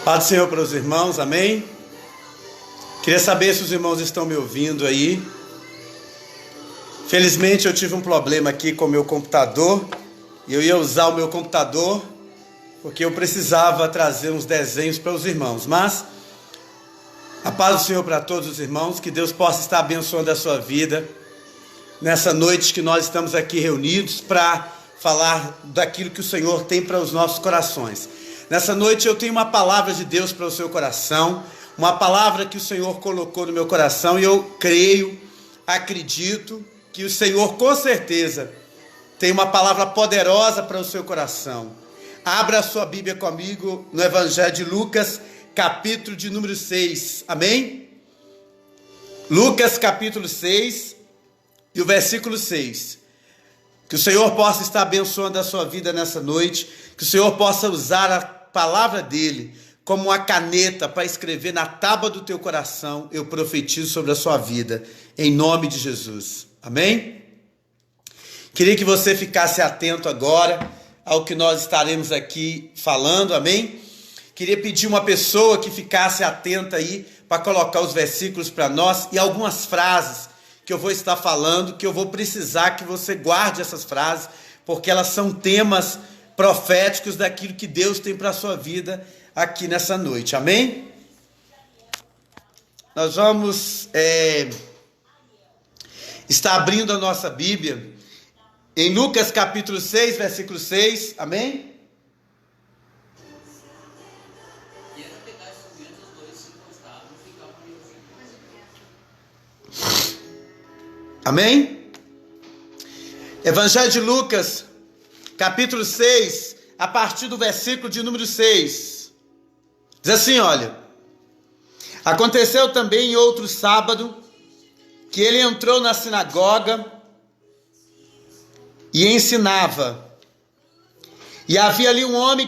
Paz do Senhor para os irmãos, amém? Queria saber se os irmãos estão me ouvindo aí. Felizmente eu tive um problema aqui com o meu computador. E eu ia usar o meu computador porque eu precisava trazer uns desenhos para os irmãos. Mas a paz do Senhor para todos os irmãos, que Deus possa estar abençoando a sua vida nessa noite que nós estamos aqui reunidos para falar daquilo que o Senhor tem para os nossos corações. Nessa noite eu tenho uma palavra de Deus para o seu coração, uma palavra que o Senhor colocou no meu coração, e eu creio, acredito que o Senhor com certeza tem uma palavra poderosa para o seu coração. Abra a sua Bíblia comigo no Evangelho de Lucas, capítulo de número 6, amém? Lucas capítulo 6 e o versículo 6. Que o Senhor possa estar abençoando a sua vida nessa noite, que o Senhor possa usar a palavra dele como uma caneta para escrever na tábua do teu coração. Eu profetizo sobre a sua vida, em nome de Jesus, amém? Queria que você ficasse atento agora ao que nós estaremos aqui falando, amém? Queria pedir uma pessoa que ficasse atenta aí para colocar os versículos para nós e algumas frases que eu vou estar falando, que eu vou precisar que você guarde essas frases, porque elas são temas proféticos daquilo que Deus tem para a sua vida aqui nessa noite, amém? Nós vamos estar abrindo a nossa Bíblia em Lucas capítulo 6, versículo 6, amém? Amém? Evangelho de Lucas, capítulo 6, a partir do versículo de número 6. Diz assim, olha: aconteceu também em outro sábado, que ele entrou na sinagoga e ensinava. E havia ali um homem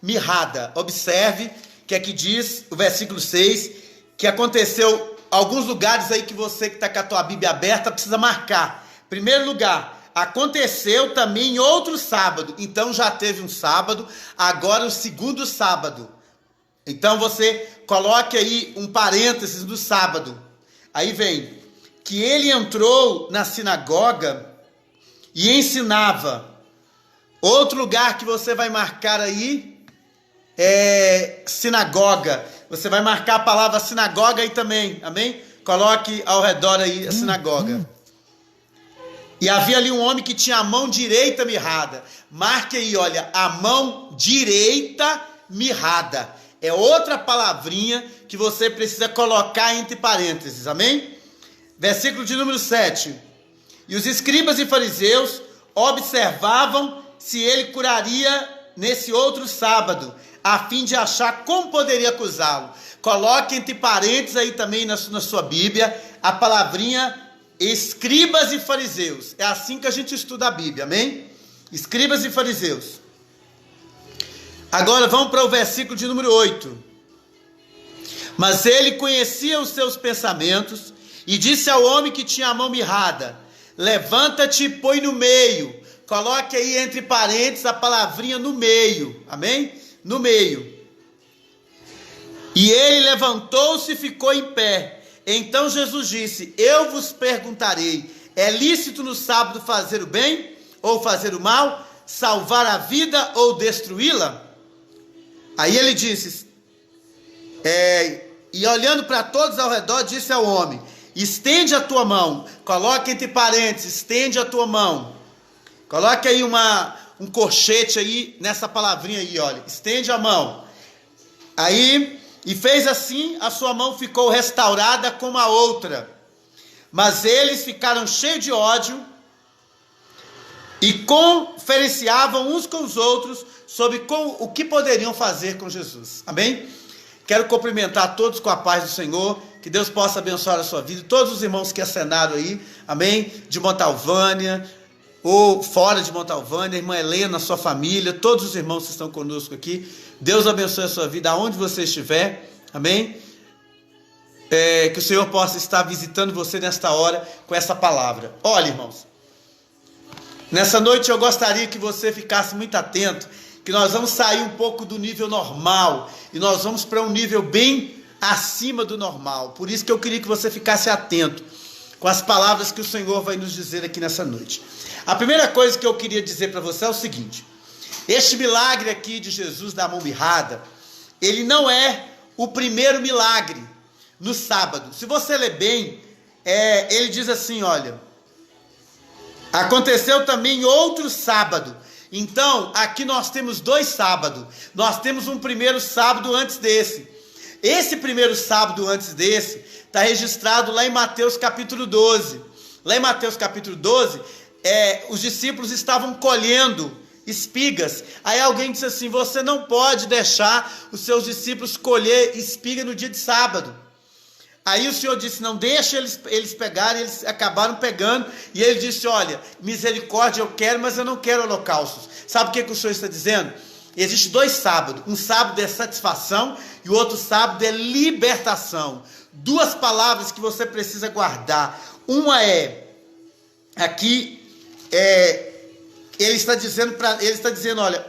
mirrada. Observe que aqui diz, o versículo 6, que aconteceu alguns lugares aí que você que está com a tua Bíblia aberta precisa marcar. Primeiro lugar, aconteceu também em outro sábado. Então já teve um sábado, agora o segundo sábado. Então você coloque aí um parênteses do sábado. Aí vem, que ele entrou na sinagoga e ensinava. Outro lugar que você vai marcar aí é sinagoga. Você vai marcar a palavra sinagoga aí também, amém? Coloque ao redor aí a sinagoga. E havia ali um homem que tinha a mão direita mirrada. Marque aí, olha, a mão direita mirrada. É outra palavrinha que você precisa colocar entre parênteses, amém? Versículo de número 7. E os escribas e fariseus observavam se ele curaria nesse outro sábado, a fim de achar como poderia acusá-lo. Coloque entre parênteses aí também na sua Bíblia a palavrinha escribas e fariseus. É assim que a gente estuda a Bíblia, amém? Escribas e fariseus. Agora vamos para o versículo de número 8. Mas ele conhecia os seus pensamentos e disse ao homem que tinha a mão mirrada: levanta-te e põe no meio. Coloque aí entre parênteses a palavrinha no meio, amém? No meio. E ele levantou-se e ficou em pé. Então Jesus disse: eu vos perguntarei, é lícito no sábado fazer o bem ou fazer o mal, salvar a vida ou destruí-la? Aí ele disse, e olhando para todos ao redor, disse ao homem: estende a tua mão. Coloque entre parênteses, estende a tua mão. Coloque aí um colchete aí nessa palavrinha aí, olha, estende a mão. Aí, e fez assim, a sua mão ficou restaurada como a outra. Mas eles ficaram cheios de ódio e conferenciavam uns com os outros sobre o que poderiam fazer com Jesus. Amém? Quero cumprimentar todos com a paz do Senhor, que Deus possa abençoar a sua vida, todos os irmãos que acenaram aí, amém? De Montalvânia, ou fora de Montalvânia, irmã Helena, sua família, todos os irmãos que estão conosco aqui, Deus abençoe a sua vida, aonde você estiver, amém? Que o Senhor possa estar visitando você nesta hora com essa palavra. Olha, irmãos, nessa noite eu gostaria que você ficasse muito atento, que nós vamos sair um pouco do nível normal e nós vamos para um nível bem acima do normal. Por isso que eu queria que você ficasse atento com as palavras que o Senhor vai nos dizer aqui nessa noite. A primeira coisa que eu queria dizer para você é o seguinte: este milagre aqui de Jesus da mão mirrada, ele não é o primeiro milagre no sábado. Se você ler bem, ele diz assim, olha, aconteceu também outro sábado. Então, aqui nós temos 2 sábados. Nós temos um primeiro sábado antes desse. Esse primeiro sábado antes desse está registrado lá em Mateus capítulo 12. Lá em Mateus capítulo 12, os discípulos estavam colhendo espigas. Aí alguém disse assim: você não pode deixar os seus discípulos colher espiga no dia de sábado. Aí o Senhor disse: não, deixa eles pegarem. Eles acabaram pegando, e ele disse: olha, misericórdia eu quero, mas eu não quero holocaustos. Sabe o que o Senhor está dizendo? Existem 2 sábados. Um sábado é satisfação e o outro sábado é libertação. 2 palavras que você precisa guardar. Uma aqui ele está dizendo, olha,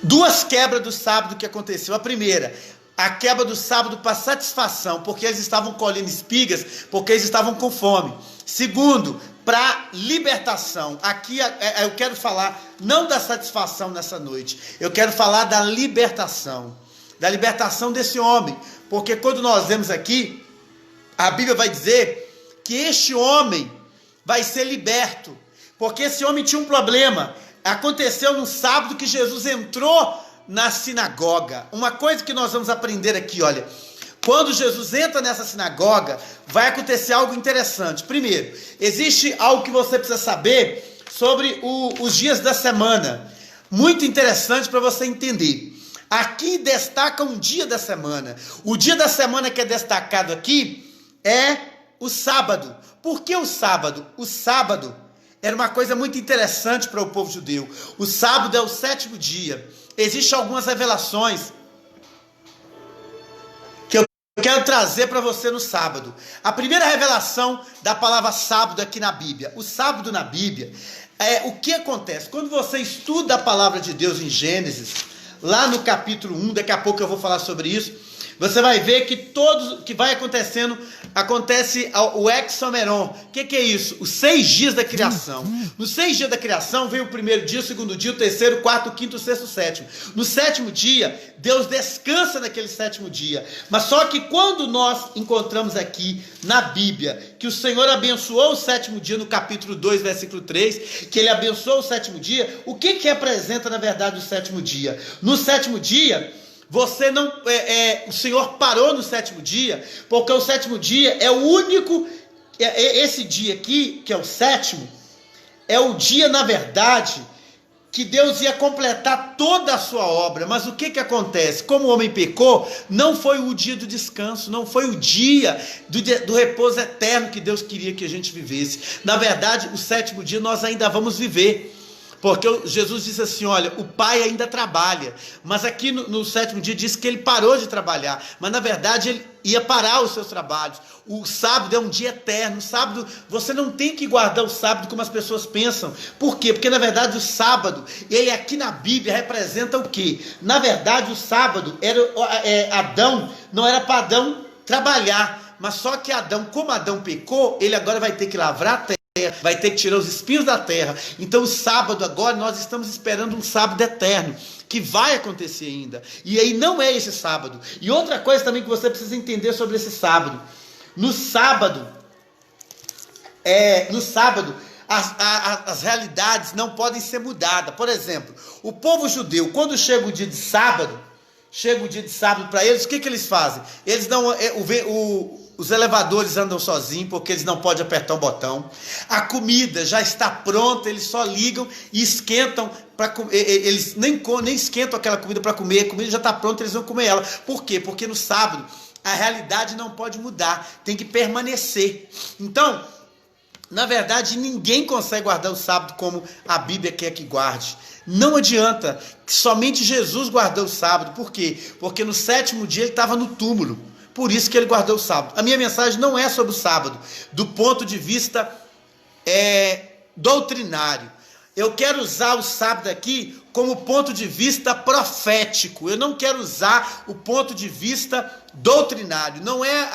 2 quebras do sábado que aconteceu. A primeira, a quebra do sábado para satisfação, porque eles estavam colhendo espigas, porque eles estavam com fome. Segundo, para libertação. Aqui eu quero falar não da satisfação nessa noite, eu quero falar da libertação desse homem, porque quando nós vemos aqui, a Bíblia vai dizer que este homem vai ser liberto, porque esse homem tinha um problema. Aconteceu no sábado que Jesus entrou na sinagoga. Uma coisa que nós vamos aprender aqui, olha, quando Jesus entra nessa sinagoga, vai acontecer algo interessante. Primeiro, existe algo que você precisa saber sobre os dias da semana, muito interessante para você entender. Aqui destaca um dia da semana. O dia da semana que é destacado aqui é o sábado. Por que o sábado? O sábado era uma coisa muito interessante para o povo judeu. O sábado é o 7º dia. Existem algumas revelações que eu quero trazer para você no sábado. A primeira revelação da palavra sábado aqui na Bíblia. O sábado na Bíblia o que acontece? Quando você estuda a palavra de Deus em Gênesis, lá no capítulo 1, daqui a pouco eu vou falar sobre isso, você vai ver que que vai acontecendo, acontece o Hexameron. O que é isso? Os 6 dias da criação. Nos 6 dias da criação veio o primeiro dia, o segundo dia, o terceiro, o quarto, o quinto, o sexto, o sétimo. No 7º dia, Deus descansa naquele 7º dia. Mas só que quando nós encontramos aqui na Bíblia que o Senhor abençoou o 7º dia, no capítulo 2, versículo 3, que ele abençoou o 7º dia, o que representa na verdade o 7º dia? No 7º dia, você não, o Senhor parou no 7º dia, porque o 7º dia é o único, esse dia aqui, que é o 7º, é o dia, na verdade, que Deus ia completar toda a sua obra. Mas o que acontece? Como o homem pecou, não foi o dia do descanso, não foi o dia do repouso eterno que Deus queria que a gente vivesse. Na verdade, o 7º dia nós ainda vamos viver. Porque Jesus disse assim, olha, o Pai ainda trabalha, mas aqui no 7º dia diz que ele parou de trabalhar, mas na verdade ele ia parar os seus trabalhos. O sábado é um dia eterno. O sábado, você não tem que guardar o sábado como as pessoas pensam. Por quê? Porque na verdade o sábado, ele aqui na Bíblia representa o quê? Na verdade o sábado, Adão, não era para Adão trabalhar, mas só que Adão, como Adão pecou, ele agora vai ter que lavrar a terra, vai ter que tirar os espinhos da terra. Então o sábado agora, nós estamos esperando um sábado eterno, que vai acontecer ainda. E aí não é esse sábado. E outra coisa também que você precisa entender sobre esse sábado. No sábado, as realidades não podem ser mudadas. Por exemplo, o povo judeu, quando chega o dia de sábado, para eles, o que eles fazem? Eles não, os elevadores andam sozinhos, porque eles não podem apertar um botão. A comida já está pronta, eles só ligam e esquentam para comer. Eles nem esquentam aquela comida para comer, a comida já está pronta, eles vão comer ela. Por quê? Porque no sábado a realidade não pode mudar, tem que permanecer. Então, na verdade, ninguém consegue guardar o sábado como a Bíblia quer que guarde. Não adianta, somente Jesus guardou o sábado. Por quê? Porque no 7º dia ele estava no túmulo. Por isso que ele guardou o sábado. A minha mensagem não é sobre o sábado, do ponto de vista doutrinário. eu quero usar o sábado aqui como ponto de vista profético. Eu não quero usar o ponto de vista doutrinário. Não é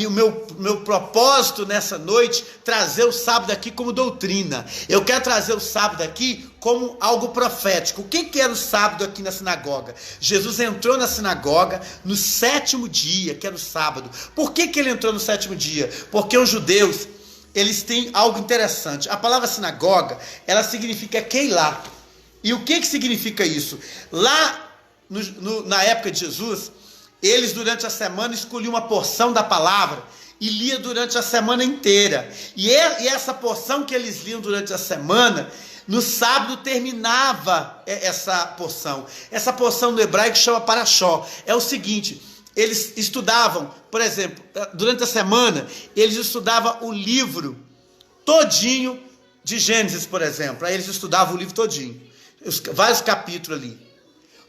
o meu propósito nessa noite trazer o sábado aqui como doutrina. Eu quero trazer o sábado aqui como algo profético. O que era o sábado aqui na sinagoga? Jesus entrou na sinagoga no 7º dia, que era o sábado. Por que ele entrou no 7º dia? Porque os judeus, eles têm algo interessante. A palavra sinagoga, ela significa Keilah. E o que significa isso? Lá na época de Jesus, eles durante a semana escolhiam uma porção da palavra e lia durante a semana inteira. E essa porção que eles liam durante a semana, no sábado terminava essa porção. Essa porção do hebraico chama parashó. É o seguinte: eles estudavam, por exemplo, durante a semana, eles estudavam o livro todinho de Gênesis, por exemplo. Aí eles estudavam o livro todinho, vários capítulos ali.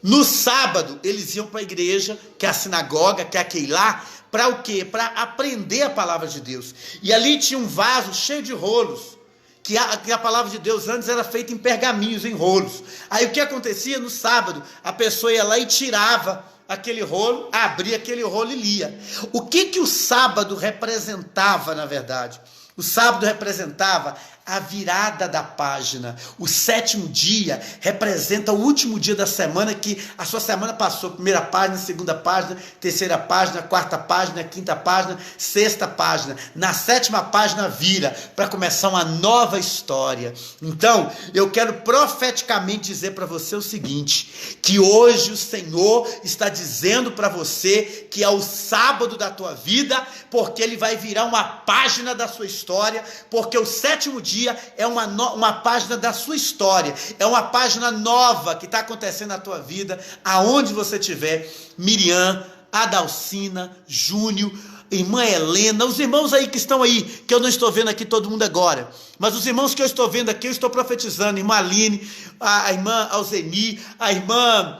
No sábado, eles iam para a igreja, que é a sinagoga, que é a Keilah, para o quê? Para aprender a palavra de Deus. E ali tinha um vaso cheio de rolos, que a palavra de Deus antes era feita em pergaminhos, em rolos. Aí o que acontecia? No sábado, a pessoa ia lá e tirava aquele rolo, abria aquele rolo e lia. O que o sábado representava, na verdade? O sábado representava a virada da página. O 7º dia representa o último dia da semana, que a sua semana passou. Primeira página, segunda página, terceira página, quarta página, quinta página, sexta página. Na 7ª página vira para começar uma nova história. Então, eu quero profeticamente dizer para você o seguinte: que hoje o Senhor está dizendo para você que é o sábado da tua vida, porque ele vai virar uma página da sua história, porque o 7º dia é uma página da sua história, é uma página nova que está acontecendo na tua vida, aonde você estiver. Miriam, Adalcina, Júnior, irmã Helena, os irmãos aí que estão aí, que eu não estou vendo aqui todo mundo agora, mas os irmãos que eu estou vendo aqui, eu estou profetizando. Irmã Aline, a irmã Alzeni, a irmã...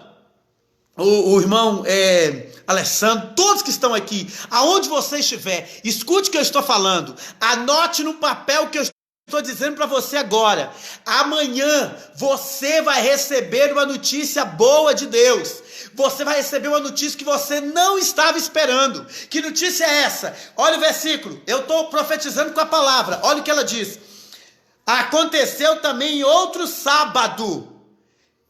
O irmão Alessandro, todos que estão aqui, aonde você estiver, escute o que eu estou falando, anote no papel o que eu estou dizendo para você agora. Amanhã você vai receber uma notícia boa de Deus. Você vai receber uma notícia que você não estava esperando. Que notícia é essa? Olha o versículo, eu estou profetizando com a palavra, olha o que ela diz. Aconteceu também em outro sábado,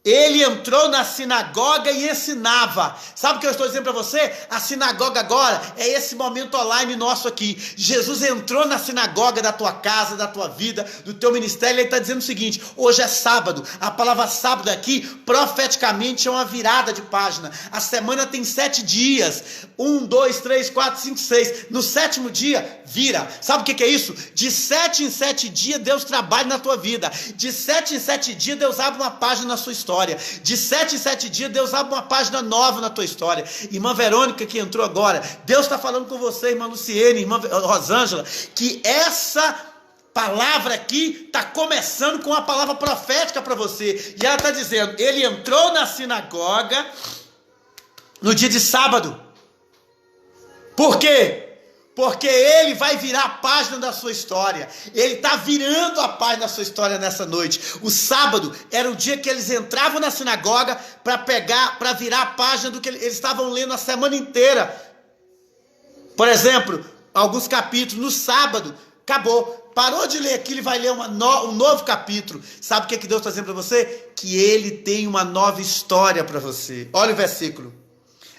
ele entrou na sinagoga e ensinava. Sabe o que eu estou dizendo para você? A sinagoga agora é esse momento online nosso aqui. Jesus entrou na sinagoga da tua casa, da tua vida, do teu ministério. Ele está dizendo o seguinte: hoje é sábado. A palavra sábado aqui, profeticamente, é uma virada de página. A semana tem 7 dias. 1, 2, 3, 4, 5, 6. No 7º dia, vira. Sabe o que é isso? De 7 em 7 dias, Deus trabalha na tua vida. De 7 em 7 dias, Deus abre uma página na sua história. De 7 em 7 dias, Deus abre uma página nova na tua história. Irmã Verônica, que entrou agora, Deus está falando com você, irmã Luciene, irmã Rosângela, que essa palavra aqui está começando com uma palavra profética para você. E ela está dizendo: ele entrou na sinagoga no dia de sábado. Por quê? Porque ele vai virar a página da sua história. Ele está virando a página da sua história nessa noite. O sábado era o dia que eles entravam na sinagoga para virar a página do que eles estavam lendo a semana inteira. Por exemplo, alguns capítulos no sábado, acabou. Parou de ler aquilo e vai ler um novo capítulo. Sabe o que Deus está dizendo para você? Que ele tem uma nova história para você. Olha o versículo.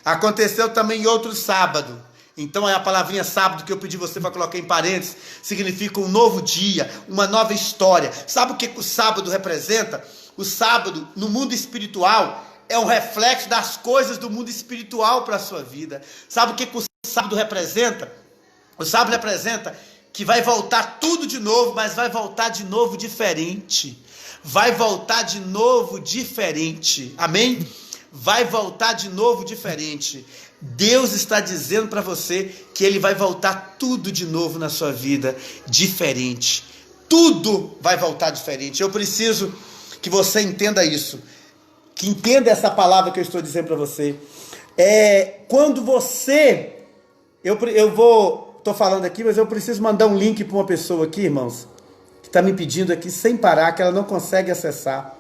Aconteceu também em outro sábado. Então a palavrinha sábado que eu pedi você para colocar em parênteses significa um novo dia, uma nova história. Sabe o que o sábado representa? O sábado no mundo espiritual é um reflexo das coisas do mundo espiritual para a sua vida. Sabe o que o sábado representa? O sábado representa que vai voltar tudo de novo, mas vai voltar de novo diferente. Vai voltar de novo diferente. Amém? Vai voltar de novo diferente. Deus está dizendo para você que ele vai voltar tudo de novo na sua vida, diferente. Tudo vai voltar diferente. Eu preciso que você entenda isso, que entenda essa palavra que eu estou dizendo para você. Quando você... Estou falando aqui, mas eu preciso mandar um link para uma pessoa aqui, irmãos. que está me pedindo aqui sem parar, que ela não consegue acessar.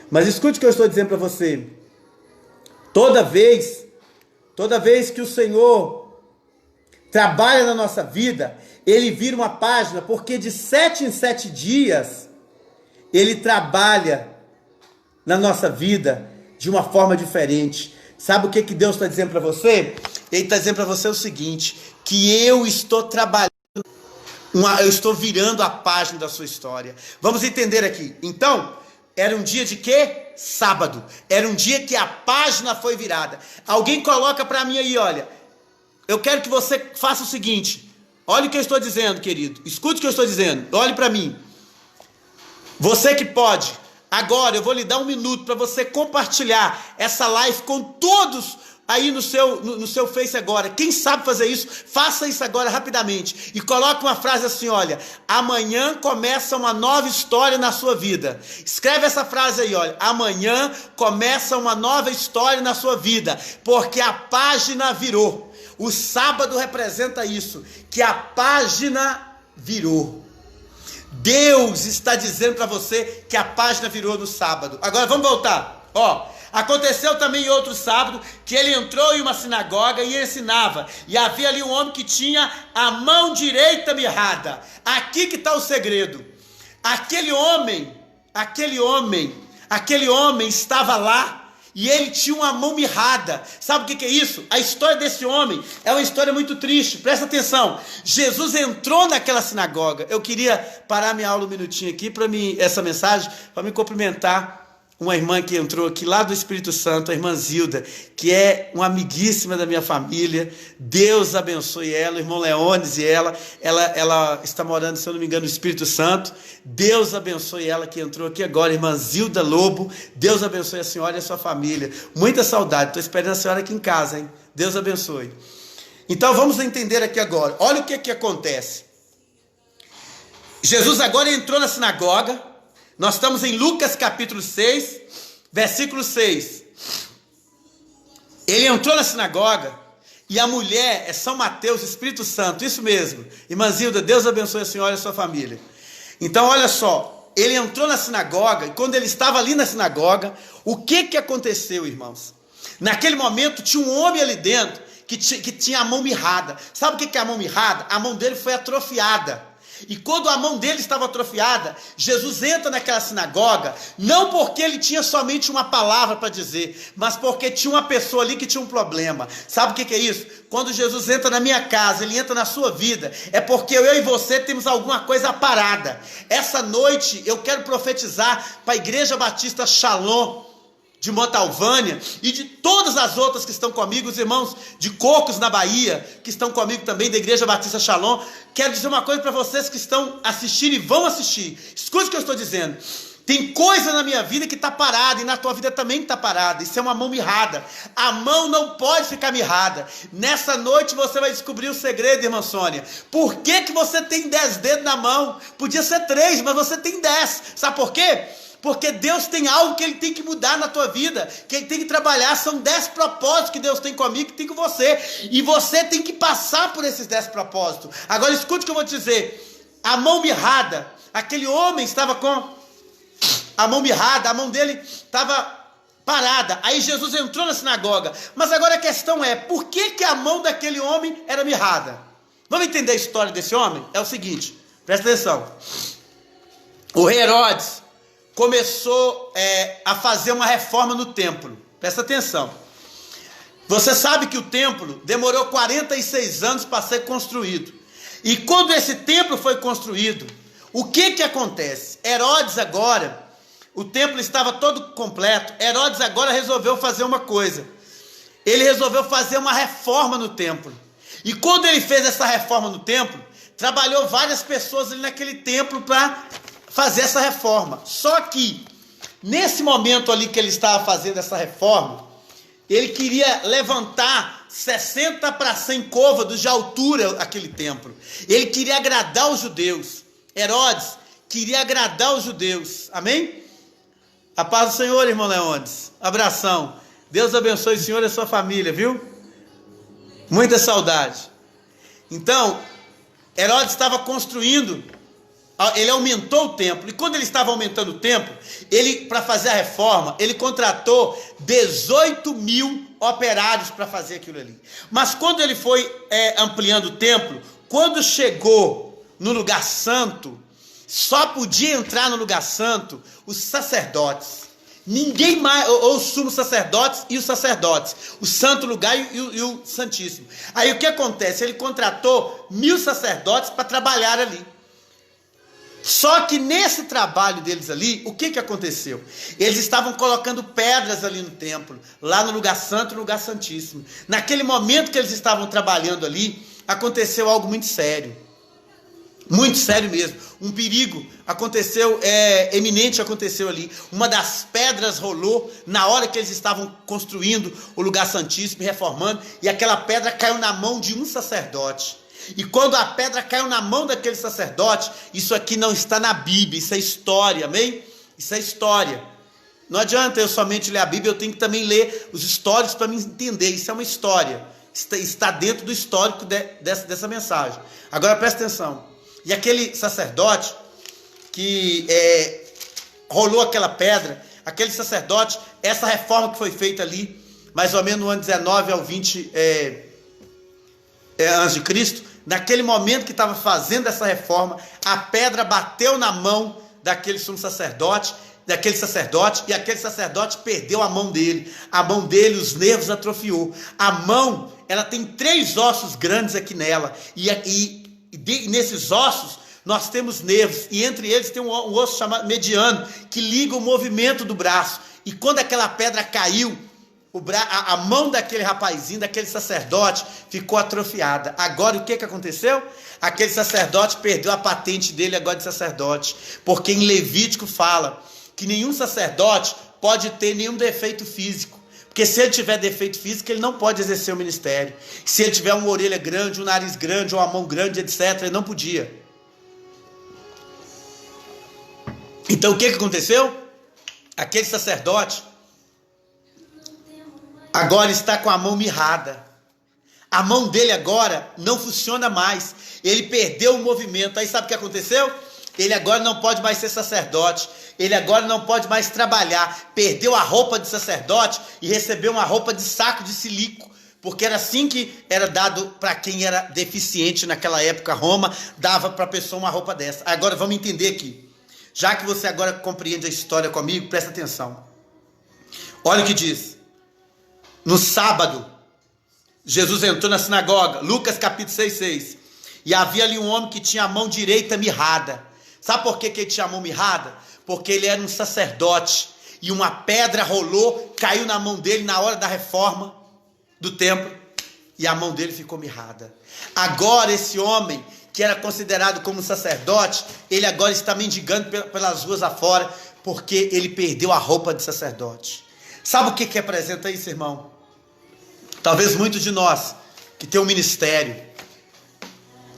Mas escute o que eu estou dizendo para você. Toda vez que o Senhor trabalha na nossa vida, Ele vira uma página, porque de 7 em 7 dias, Ele trabalha na nossa vida de uma forma diferente. Sabe o que Deus está dizendo para você? Ele está dizendo para você o seguinte, que eu estou trabalhando, eu estou virando a página da sua história. Vamos entender aqui. Então, era um dia de quê? Sábado. Era um dia que a página foi virada. Alguém coloca para mim aí, olha, eu quero que você faça o seguinte, olha o que eu estou dizendo, querido, escute o que eu estou dizendo, olhe para mim. Você que pode, agora eu vou lhe dar 1 minuto para você compartilhar essa live com todos aí no seu Face agora. Quem sabe fazer isso, faça isso agora rapidamente. E coloque uma frase assim, olha, amanhã começa uma nova história na sua vida. Escreve essa frase aí, olha, amanhã começa uma nova história na sua vida, porque a página virou. O sábado representa isso, que a página virou. Deus está dizendo para você que a página virou no sábado. Agora vamos voltar. Aconteceu também em outro sábado que ele entrou em uma sinagoga e ensinava. E havia ali um homem que tinha a mão direita mirrada. Aqui que está o segredo. Aquele homem estava lá. E ele tinha uma mão mirrada. Sabe o que é isso? A história desse homem é uma história muito triste. Presta atenção. Jesus entrou naquela sinagoga. Eu queria parar minha aula um minutinho aqui para essa mensagem, para me cumprimentar uma irmã que entrou aqui lá do Espírito Santo, a irmã Zilda, que é uma amiguíssima da minha família. Deus abençoe ela, o irmão Leones e ela está morando, se eu não me engano, no Espírito Santo. Deus abençoe ela que entrou aqui agora, irmã Zilda Lobo. Deus abençoe a senhora e a sua família. Muita saudade, estou esperando a senhora aqui em casa, hein? Deus abençoe. Então vamos entender aqui agora. Olha o que acontece. Jesus agora entrou na sinagoga. Nós estamos em Lucas capítulo 6, versículo 6. Ele entrou na sinagoga e a mulher é São Mateus, Espírito Santo, isso mesmo. Irmã Zilda, Deus abençoe a senhora e a sua família. Então olha só, ele entrou na sinagoga e quando ele estava ali na sinagoga, o que aconteceu, irmãos? Naquele momento tinha um homem ali dentro que tinha a mão mirrada. Sabe o que é a mão mirrada? A mão dele foi atrofiada. E quando a mão dele estava atrofiada, Jesus entra naquela sinagoga, não porque ele tinha somente uma palavra para dizer, mas porque tinha uma pessoa ali que tinha um problema. Sabe o que é isso? Quando Jesus entra na minha casa, ele entra na sua vida, é porque eu e você temos alguma coisa parada. Essa noite eu quero profetizar para a Igreja Batista Shalom de Montalvânia e de todas as outras que estão comigo, os irmãos de Cocos na Bahia, que estão comigo também, da Igreja Batista Shalom. Quero dizer uma coisa para vocês que estão assistindo e vão assistir. Escute o que eu estou dizendo. Tem coisa na minha vida que está parada e na tua vida também está parada. Isso é uma mão mirrada. A mão não pode ficar mirrada. Nessa noite você vai descobrir o segredo, irmã Sônia. Por que você tem 10 dedos na mão? Podia ser 3, mas você tem 10. Sabe por quê? Porque Deus tem algo que Ele tem que mudar na tua vida, que Ele tem que trabalhar. São 10 propósitos que Deus tem comigo, que tem com você. E você tem que passar por esses 10 propósitos. Agora escute o que eu vou te dizer. A mão mirrada, aquele homem estava com a mão mirrada, a mão dele estava parada. Aí Jesus entrou na sinagoga. Mas agora a questão é, por que a mão daquele homem era mirrada? Vamos entender a história desse homem? É o seguinte, presta atenção. O rei Herodes começou a fazer uma reforma no templo. Presta atenção. Você sabe que o templo demorou 46 anos para ser construído. E quando esse templo foi construído, o que acontece? Herodes agora, o templo estava todo completo. Herodes agora resolveu fazer uma coisa. Ele resolveu fazer uma reforma no templo. E quando ele fez essa reforma no templo, trabalhou várias pessoas ali naquele templo para fazer essa reforma. Só que, nesse momento ali que ele estava fazendo essa reforma, ele queria levantar 60 para 100 côvados de altura aquele templo. Ele queria agradar os judeus. Herodes queria agradar os judeus. Amém? A paz do Senhor, irmão Leones. Abração. Deus abençoe o senhor e a sua família, viu? Muita saudade. Então, Herodes estava construindo ele aumentou o templo. E quando ele estava aumentando o templo, ele, para fazer a reforma, ele contratou 18 mil operários para fazer aquilo ali. Mas quando ele foi ampliando o templo, quando chegou no lugar santo, só podia entrar no lugar santo os sacerdotes. Ninguém mais, ou os sumos sacerdotes e os sacerdotes, o santo lugar e o santíssimo. Aí o que acontece? Ele contratou 1000 sacerdotes para trabalhar ali. Só que nesse trabalho deles ali, o que aconteceu? Eles estavam colocando pedras ali no templo, lá no lugar santo e no lugar santíssimo. Naquele momento que eles estavam trabalhando ali, aconteceu algo muito sério. Muito sério mesmo. Um perigo aconteceu, eminente aconteceu ali. Uma das pedras rolou na hora que eles estavam construindo o lugar santíssimo, reformando, e aquela pedra caiu na mão de um sacerdote. E quando a pedra caiu na mão daquele sacerdote, isso aqui não está na Bíblia, isso é história, amém? Isso é história. Não adianta eu somente ler a Bíblia, eu tenho que também ler os históricos para me entender, isso é uma história. Está dentro do histórico dessa mensagem. Agora presta atenção. E aquele sacerdote que rolou aquela pedra, aquele sacerdote, essa reforma que foi feita ali, mais ou menos no ano 19 ao 20 antes de Cristo, naquele momento que estava fazendo essa reforma, a pedra bateu na mão daquele sumo sacerdote, e aquele sacerdote perdeu a mão dele. A mão dele, os nervos atrofiou. A mão, ela tem 3 ossos grandes aqui nela, e nesses ossos nós temos nervos, e entre eles tem um osso chamado mediano, que liga o movimento do braço. E quando aquela pedra caiu, a mão daquele rapazinho, daquele sacerdote, ficou atrofiada. Agora o que aconteceu? Aquele sacerdote perdeu a patente dele agora de sacerdote, porque em Levítico fala que nenhum sacerdote pode ter nenhum defeito físico, porque se ele tiver defeito físico, ele não pode exercer o ministério. Se ele tiver uma orelha grande, um nariz grande, ou uma mão grande, etc., ele não podia. Então o que aconteceu? Aquele sacerdote agora está com a mão mirrada. A mão dele agora não funciona mais. Ele perdeu o movimento. Aí sabe o que aconteceu? Ele agora não pode mais ser sacerdote. Ele agora não pode mais trabalhar. Perdeu a roupa de sacerdote e recebeu uma roupa de saco de silico. Porque era assim que era dado para quem era deficiente naquela época. Roma dava para a pessoa uma roupa dessa. Agora vamos entender aqui. Já que você agora compreende a história comigo, presta atenção. Olha o que diz. No sábado, Jesus entrou na sinagoga, Lucas capítulo 6, e havia ali um homem que tinha a mão direita mirrada. Sabe por que ele tinha a mão mirrada? Porque ele era um sacerdote, e uma pedra rolou, caiu na mão dele na hora da reforma do templo, e a mão dele ficou mirrada. Agora esse homem, que era considerado como sacerdote, ele agora está mendigando pelas ruas afora, porque ele perdeu a roupa de sacerdote. Sabe o que representa isso, irmão? Talvez muitos de nós, que tem um ministério,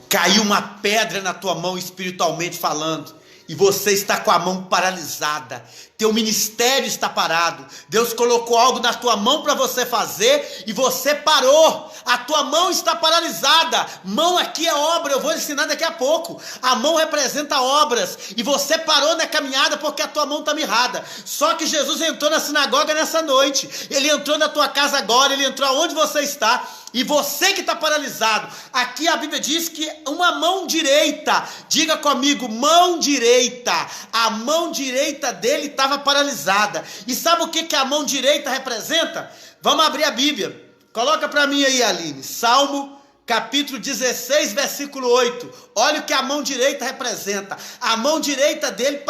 caiu uma pedra na tua mão espiritualmente falando, e você está com a mão paralisada, teu ministério está parado, Deus colocou algo na tua mão para você fazer, e você parou, a tua mão está paralisada. Mão aqui é obra, eu vou ensinar daqui a pouco. A mão representa obras, e você parou na caminhada porque a tua mão está mirrada. Só que Jesus entrou na sinagoga nessa noite, ele entrou na tua casa agora, ele entrou aonde você está, e você que está paralisado, aqui a Bíblia diz que uma mão direita, diga comigo, mão direita, a mão direita dele estava paralisada. E sabe o que a mão direita representa? Vamos abrir a Bíblia, coloca para mim aí, Aline, Salmo capítulo 16, versículo 8, olha o que a mão direita representa. A mão direita dele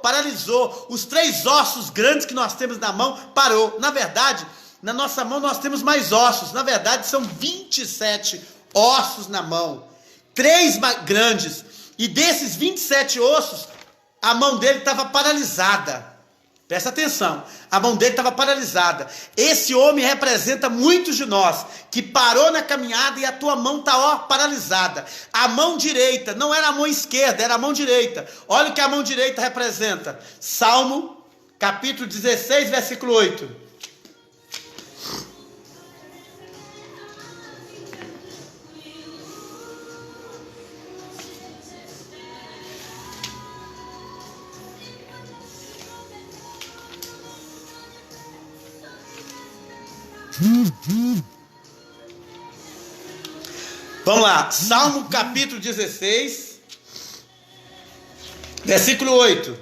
paralisou, os 3 ossos grandes que nós temos na mão parou. Na verdade, na nossa mão nós temos mais ossos, na verdade são 27 ossos na mão, 3 grandes, e desses 27 ossos, a mão dele estava paralisada. Presta atenção, a mão dele estava paralisada. Esse homem representa muitos de nós, que parou na caminhada e a tua mão está paralisada. A mão direita, não era a mão esquerda, era a mão direita. Olha o que a mão direita representa. Salmo, capítulo 16, versículo 8. Vamos lá, Salmo capítulo 16, versículo 8.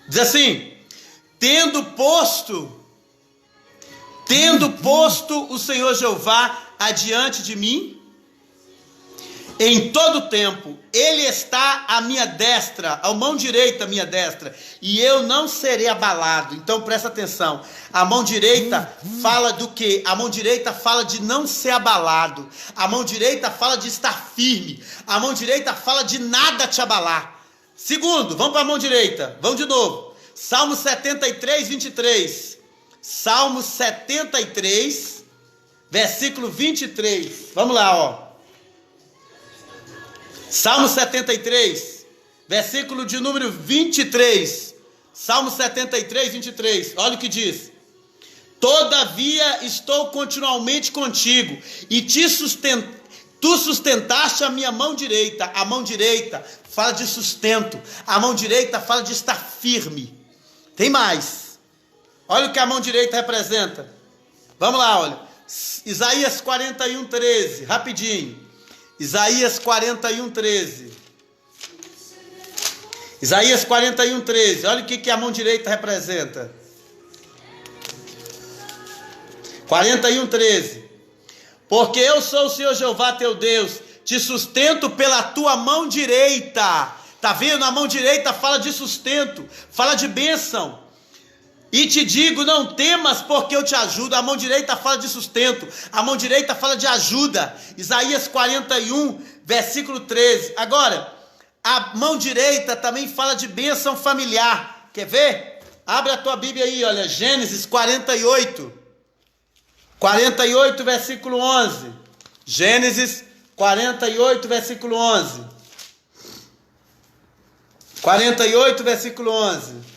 Diz assim: Tendo posto o Senhor Jeová adiante de mim, em todo tempo, Ele está à minha destra, à mão direita à minha destra, e eu não serei abalado. Então presta atenção, a mão direita fala do quê? A mão direita fala de não ser abalado, a mão direita fala de estar firme, a mão direita fala de nada te abalar. Segundo, vamos para a mão direita, vamos de novo, Salmo 73, 23, Salmo 73, versículo 23, vamos lá, ó. Salmo 73, versículo de número 23, Salmo 73, 23, olha o que diz: Todavia estou continuamente contigo, e tu sustentaste a minha mão direita. A mão direita fala de sustento, a mão direita fala de estar firme. Tem mais, olha o que a mão direita representa, vamos lá, olha, Isaías 41, 13, rapidinho. Isaías 41, 13. Isaías 41, 13. Olha o que a mão direita representa. 41, 13. Porque eu sou o Senhor Jeová teu Deus, te sustento pela tua mão direita. Tá vendo? A mão direita fala de sustento, fala de bênção. E te digo, não temas, porque eu te ajudo. A mão direita fala de sustento, a mão direita fala de ajuda. Isaías 41, versículo 13. Agora, a mão direita também fala de bênção familiar. Quer ver? Abre a tua Bíblia aí, olha, Gênesis 48. 48, versículo 11. Gênesis 48, versículo 11. 48, versículo 11.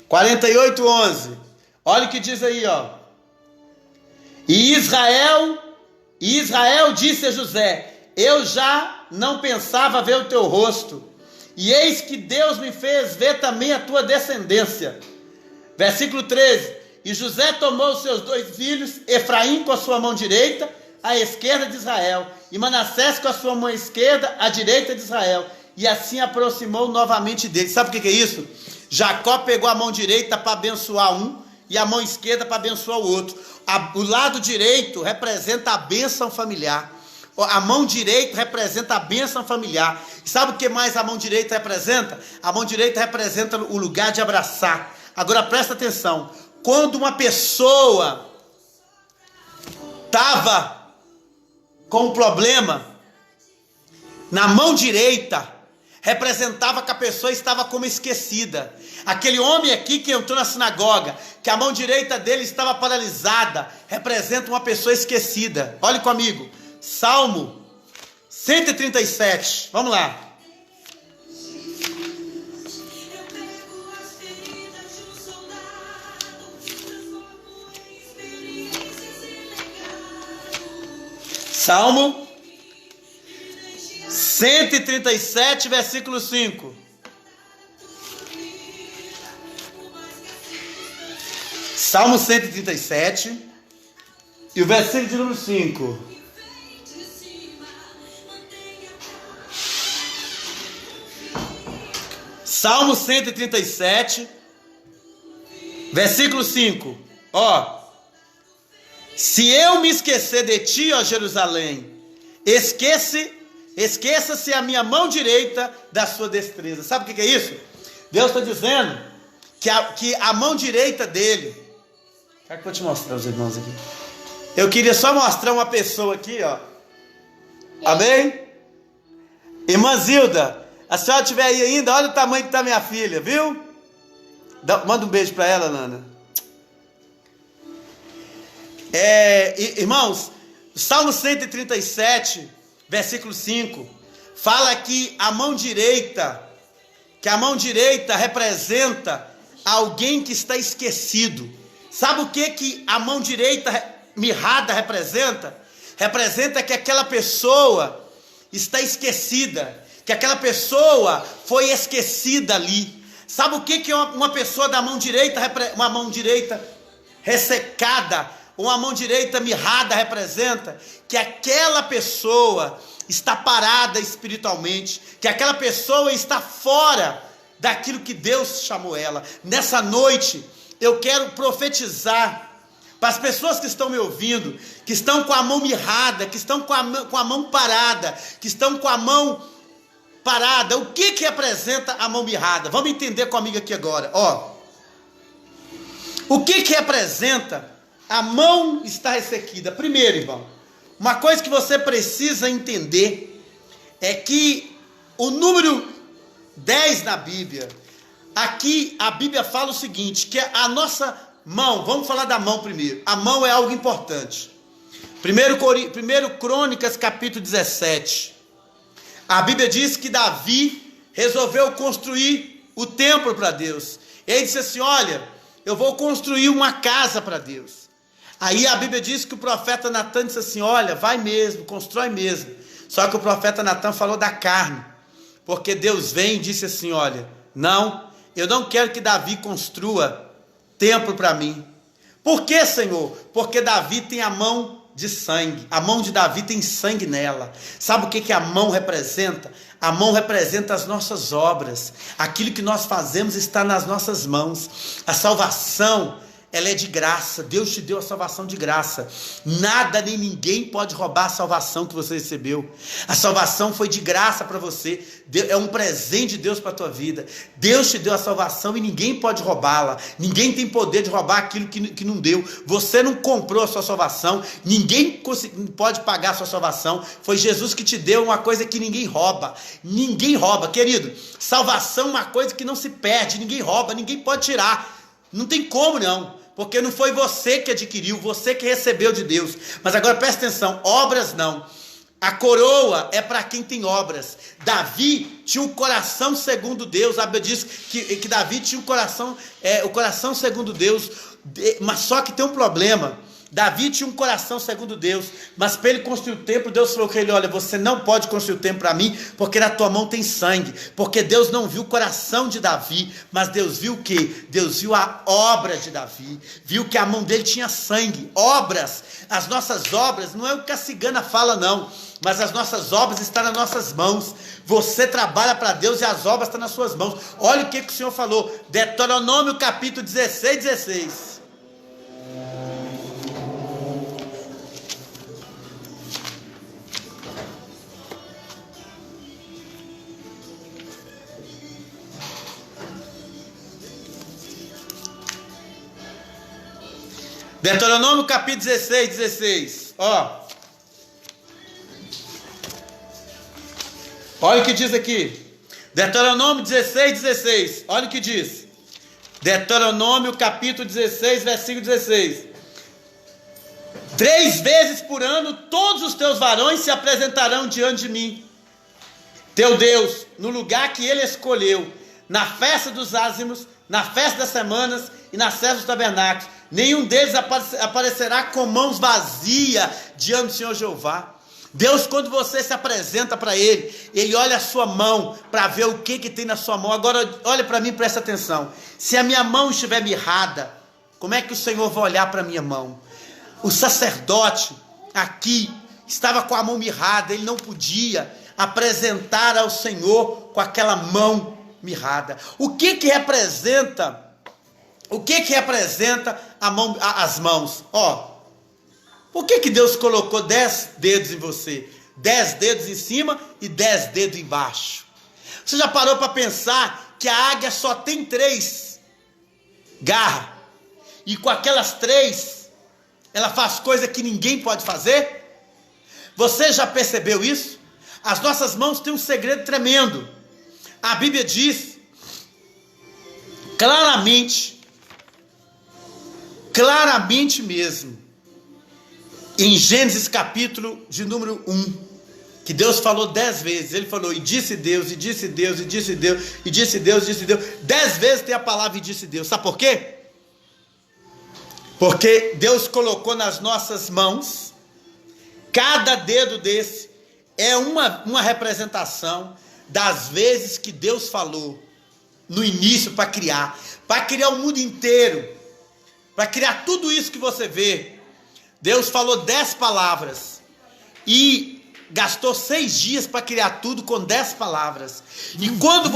48, 11. Olha o que diz aí, ó. E Israel disse a José: Eu já não pensava ver o teu rosto, e eis que Deus me fez ver também a tua descendência. Versículo 13. E José tomou os seus 2 filhos, Efraim com a sua mão direita, à esquerda de Israel, e Manassés com a sua mão esquerda, à direita de Israel, e assim aproximou novamente dele. Sabe o que é isso? Jacó pegou a mão direita para abençoar um e a mão esquerda para abençoar o outro. O lado direito representa a bênção familiar. A mão direita representa a bênção familiar. E sabe o que mais a mão direita representa? A mão direita representa o lugar de abraçar. Agora presta atenção. Quando uma pessoa estava com um problema, na mão direita representava que a pessoa estava como esquecida. Aquele homem aqui que entrou na sinagoga, que a mão direita dele estava paralisada, representa uma pessoa esquecida. Olhe comigo, Salmo 137, vamos lá. Salmo 137, versículo 5. Salmo 137, e o versículo de número 5. Salmo 137, versículo 5. Ó. Se eu me esquecer de ti, ó Jerusalém, esqueça-se a minha mão direita da sua destreza. Sabe o que é isso? Deus está dizendo que a mão direita dele. Será que eu vou te mostrar os irmãos aqui? Eu queria só mostrar uma pessoa aqui, ó. Amém? Irmã Zilda, a senhora estiver aí ainda, olha o tamanho que está minha filha, viu? Manda um beijo para ela, Nana. Irmãos, Salmo 137, versículo 5, fala que a mão direita representa alguém que está esquecido. Sabe o que a mão direita mirrada representa? Representa que aquela pessoa está esquecida, que aquela pessoa foi esquecida ali. Sabe o que é uma pessoa da mão direita, uma mão direita ressecada, uma mão direita mirrada representa? Que aquela pessoa está parada espiritualmente, que aquela pessoa está fora daquilo que Deus chamou ela. Nessa noite, eu quero profetizar para as pessoas que estão me ouvindo, que estão com a mão mirrada, que estão com a mão parada, que estão com a mão parada. O que representa a mão mirrada? Vamos entender comigo aqui agora. O que representa a mão estar ressequida? Primeiro, irmão, uma coisa que você precisa entender é que o número 10 na Bíblia, aqui a Bíblia fala o seguinte, que a nossa mão, vamos falar da mão primeiro. A mão é algo importante. Primeiro Crônicas, capítulo 17. A Bíblia diz que Davi resolveu construir o templo para Deus. Ele disse assim: olha, eu vou construir uma casa para Deus. Aí a Bíblia diz que o profeta Natan disse assim: olha, vai mesmo, constrói mesmo. Só que o profeta Natan falou da carne. Porque Deus vem e disse assim: olha, não, eu não quero que Davi construa templo para mim. Por que, Senhor? Porque Davi tem a mão de sangue. A mão de Davi tem sangue nela. Sabe o que a mão representa? A mão representa as nossas obras. Aquilo que nós fazemos está nas nossas mãos. A salvação, ela é de graça. Deus te deu a salvação de graça. Nada nem ninguém pode roubar a salvação que você recebeu. A salvação foi de graça para você. É um presente de Deus para a tua vida. Deus te deu a salvação e ninguém pode roubá-la. Ninguém tem poder de roubar aquilo que não deu. Você não comprou a sua salvação. Ninguém pode pagar a sua salvação. Foi Jesus que te deu uma coisa que ninguém rouba. Ninguém rouba, querido. Salvação é uma coisa que não se perde. Ninguém rouba, ninguém pode tirar. Não tem como não. Porque não foi você que adquiriu, você que recebeu de Deus. Mas agora presta atenção, obras não. A coroa é para quem tem obras. Davi tinha um coração segundo Deus. A Bíblia diz que Davi tinha o coração segundo Deus. Mas só que tem um problema. Davi tinha um coração segundo Deus, mas para ele construir o templo, Deus falou com ele: olha, você não pode construir o templo para mim, porque na tua mão tem sangue. Porque Deus não viu o coração de Davi, mas Deus viu o quê? Deus viu a obra de Davi, viu que a mão dele tinha sangue. Obras, as nossas obras, não é o que a cigana fala não, mas as nossas obras estão nas nossas mãos. Você trabalha para Deus e as obras estão nas suas mãos. Olha o que o Senhor falou, Deuteronômio capítulo 16. Deuteronômio capítulo 16. Olha o que diz aqui. Deuteronômio 16. Olha o que diz. Deuteronômio capítulo 16, versículo 16. 3 vezes por ano todos os teus varões se apresentarão diante de mim, teu Deus, no lugar que ele escolheu, na festa dos ázimos, na festa das semanas e na festa dos tabernáculos. Nenhum deles aparecerá com mãos vazias diante do Senhor Jeová. Deus, quando você se apresenta para Ele, Ele olha a sua mão para ver o que tem na sua mão. Agora olha para mim, presta atenção. Se a minha mão estiver mirrada, como é que o Senhor vai olhar para a minha mão? O sacerdote aqui estava com a mão mirrada, ele não podia apresentar ao Senhor com aquela mão mirrada. O que representa as mãos? Por que Deus colocou 10 dedos em você? 10 dedos em cima e 10 dedos embaixo. Você já parou para pensar que a águia só tem 3 garras? E com aquelas 3, ela faz coisa que ninguém pode fazer? Você já percebeu isso? As nossas mãos têm um segredo tremendo. A Bíblia diz claramente mesmo, em Gênesis capítulo de número 1, que Deus falou 10 vezes. Ele falou: e disse Deus, e disse Deus, e disse Deus, e disse Deus, e disse Deus. 10 vezes tem a palavra e disse Deus. Sabe por quê? Porque Deus colocou nas nossas mãos, cada dedo desse é uma representação das vezes que Deus falou. no início para criar o mundo inteiro, para criar tudo isso que você vê. Deus falou 10 palavras e gastou 6 dias para criar tudo com 10 palavras. E quando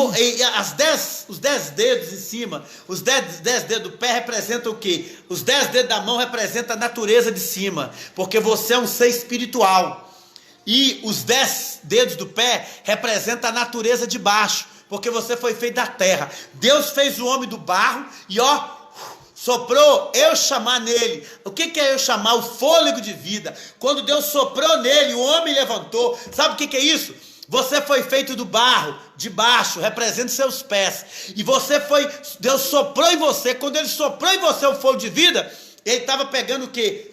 os 10 dedos em cima, os 10 dedos do pé representam o quê? Os 10 dedos da mão representam a natureza de cima, porque você é um ser espiritual. E os 10 dedos do pé representam a natureza de baixo, porque você foi feito da terra. Deus fez o homem do barro e soprou eu chamar nele. O que é eu chamar? O fôlego de vida. Quando Deus soprou nele, o homem levantou. Sabe o que é isso? Você foi feito do barro, de baixo, representa seus pés. E Deus soprou em você. Quando ele soprou em você o fôlego de vida, ele estava pegando o quê?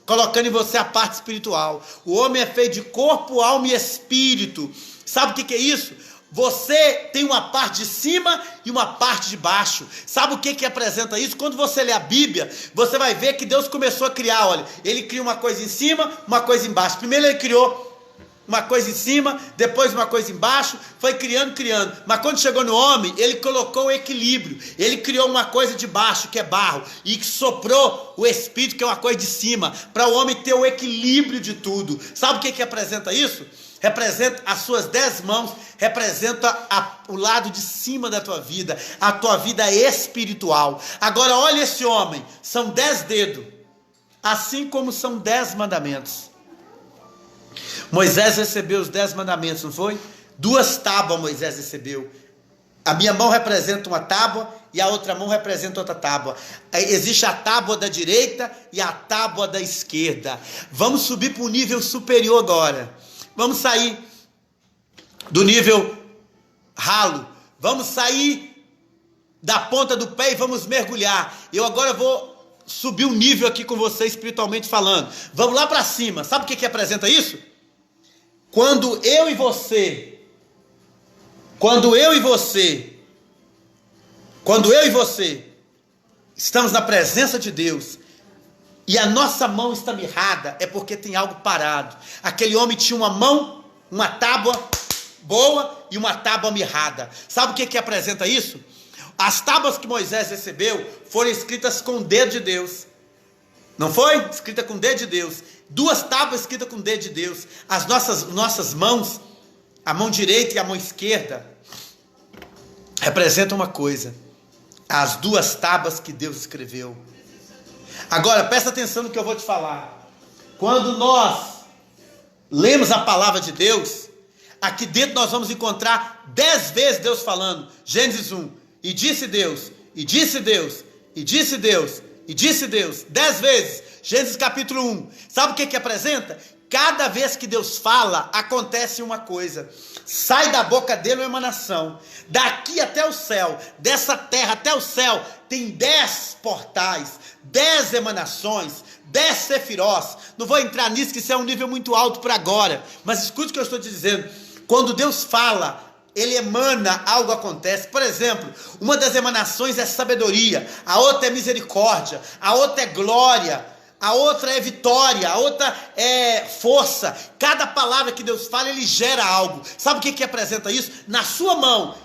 Colocando em você a parte espiritual. O homem é feito de corpo, alma e espírito. Sabe o que é isso? Você tem uma parte de cima e uma parte de baixo. Sabe o que apresenta isso? Quando você lê a Bíblia, você vai ver que Deus começou a criar, olha, ele cria uma coisa em cima, uma coisa embaixo. Primeiro ele criou uma coisa em cima, depois uma coisa embaixo, foi criando. Mas quando chegou no homem, ele colocou o equilíbrio. Ele criou uma coisa de baixo, que é barro, e soprou o espírito, que é uma coisa de cima, para o homem ter o equilíbrio de tudo. Sabe o que apresenta isso? Representa as suas 10 mãos, representa o lado de cima da tua vida, a tua vida espiritual. Agora olha esse homem, são 10 dedos, assim como são 10 mandamentos. Moisés recebeu os 10 mandamentos, não foi? 2 tábuas Moisés recebeu. A minha mão representa uma tábua e a outra mão representa outra tábua. Existe a tábua da direita e a tábua da esquerda. Vamos subir para um nível superior agora. Vamos sair do nível ralo. Vamos sair da ponta do pé e vamos mergulhar. Eu agora vou subir um nível aqui com você espiritualmente falando. Vamos lá para cima. Sabe o que apresenta isso? Quando eu e você estamos na presença de Deus e a nossa mão está mirrada, é porque tem algo parado. Aquele homem tinha uma mão, uma tábua boa e uma tábua mirrada. Sabe o que apresenta isso? As tábuas que Moisés recebeu foram escritas com o dedo de Deus. Não foi? Escrita com o dedo de Deus. 2 tábuas escritas com o dedo de Deus. As nossas mãos, a mão direita e a mão esquerda, representam uma coisa. As 2 tábuas que Deus escreveu. Agora, presta atenção no que eu vou te falar. Quando nós lemos a palavra de Deus, aqui dentro nós vamos encontrar 10 vezes Deus falando. Gênesis 1. E disse Deus, e disse Deus, e disse Deus, e disse Deus. 10 vezes. Gênesis capítulo 1. Sabe o que apresenta? Cada vez que Deus fala, acontece uma coisa. Sai da boca dele uma emanação. Daqui até o céu, dessa terra até o céu, tem 10 portais, 10 emanações, 10 sefirós. Não vou entrar nisso, que isso é um nível muito alto para agora. Mas escute o que eu estou te dizendo. Quando Deus fala, ele emana, algo acontece. Por exemplo, uma das emanações é sabedoria, a outra é misericórdia, a outra é glória, a outra é vitória, a outra é força. Cada palavra que Deus fala, ele gera algo. Sabe o que apresenta isso? Na sua mão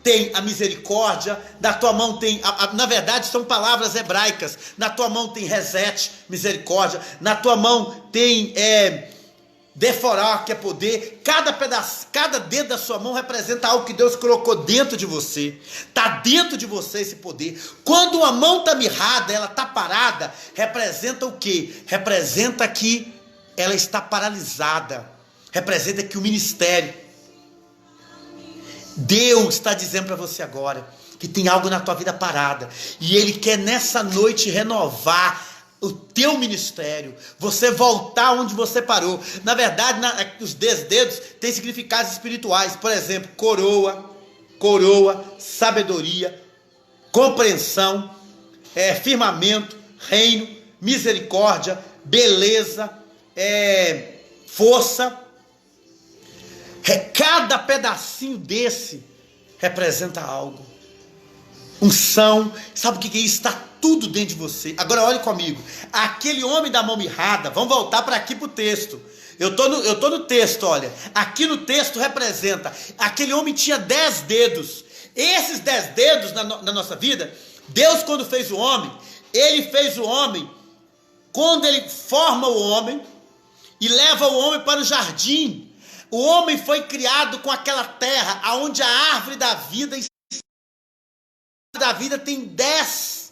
tem a misericórdia, na tua mão tem, na verdade são palavras hebraicas, na tua mão tem reset, misericórdia, na tua mão tem deforar, que é poder. Cada pedaço, cada dedo da sua mão representa algo que Deus colocou dentro de você. Está dentro de você esse poder. Quando uma mão está mirrada, ela está parada, representa o quê? Representa que ela está paralisada. Representa que o ministério, Deus está dizendo para você agora que tem algo na tua vida parada. E Ele quer nessa noite renovar o teu ministério, você voltar onde você parou. Na verdade, os 10 dedos têm significados espirituais. Por exemplo, coroa, sabedoria, compreensão, firmamento, reino, misericórdia, beleza, força. Cada pedacinho desse representa algo. Unção, sabe o que é isso? Está tudo dentro de você. Agora olhe comigo, aquele homem da mão mirrada, vamos voltar para aqui para o texto. Eu tô no texto, olha. Aqui no texto representa, aquele homem tinha 10 dedos. Esses 10 dedos na nossa vida, Deus quando fez o homem, ele fez o homem, quando ele forma o homem e leva o homem para o jardim. O homem foi criado com aquela terra, onde a árvore da vida tem 10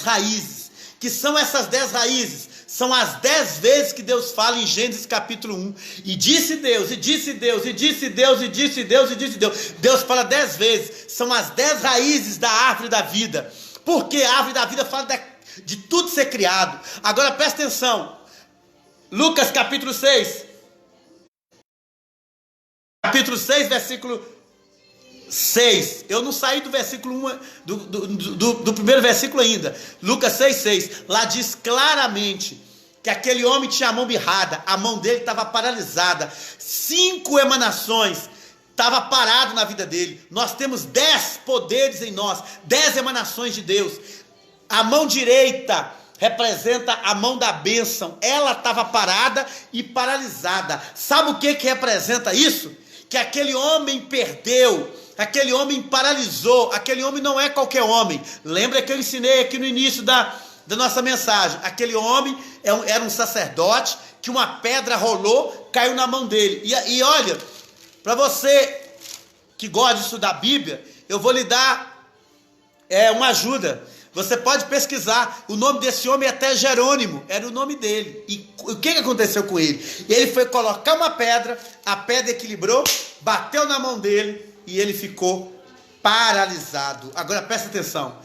raízes, que são essas 10 raízes, são as 10 vezes que Deus fala em Gênesis capítulo 1, e disse Deus, e disse Deus, e disse Deus, e disse Deus, e disse Deus, Deus fala 10 vezes, são as 10 raízes da árvore da vida, porque a árvore da vida fala de tudo ser criado. Agora presta atenção, Lucas capítulo 6, versículo 6, eu não saí do versículo 1, do primeiro versículo ainda, Lucas 6, lá diz claramente que aquele homem tinha a mão mirrada, a mão dele estava paralisada, 5 emanações, estava parado na vida dele. Nós temos 10 poderes em nós, 10 emanações de Deus. A mão direita representa a mão da bênção, ela estava parada e paralisada. Sabe o que representa isso? Que aquele homem perdeu, aquele homem paralisou, aquele homem não é qualquer homem. Lembra que eu ensinei aqui no início da nossa mensagem, aquele homem era um sacerdote, que uma pedra rolou, caiu na mão dele, e olha, para você que gosta de estudar a Bíblia, eu vou lhe dar uma ajuda. Você pode pesquisar, o nome desse homem é até Jerônimo, era o nome dele. E o que aconteceu com ele? Ele foi colocar uma pedra, a pedra equilibrou, bateu na mão dele e ele ficou paralisado. Agora presta atenção,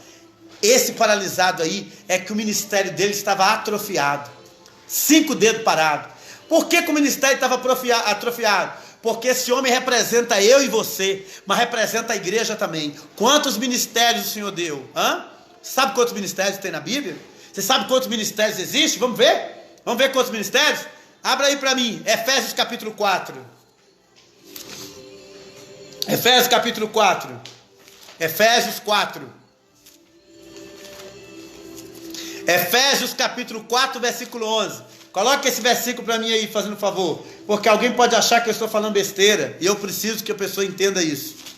esse paralisado aí é que o ministério dele estava atrofiado, 5 dedos parados. Por que o ministério estava atrofiado? Porque esse homem representa eu e você, mas representa a igreja também. Quantos ministérios o Senhor deu? Sabe quantos ministérios tem na Bíblia? Você sabe quantos ministérios existem? Vamos ver? Vamos ver quantos ministérios? Abra aí para mim, Efésios capítulo 4. Efésios capítulo 4. Efésios 4. Efésios capítulo 4, versículo 11. Coloque esse versículo para mim aí, fazendo um favor. Porque alguém pode achar que eu estou falando besteira, e eu preciso que a pessoa entenda isso.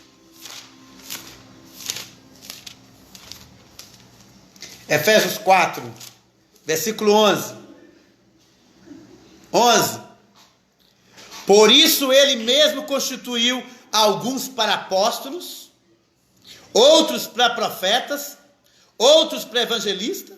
Efésios 4, versículo 11. 11. Por isso ele mesmo constituiu alguns para apóstolos, outros para profetas, outros para evangelistas,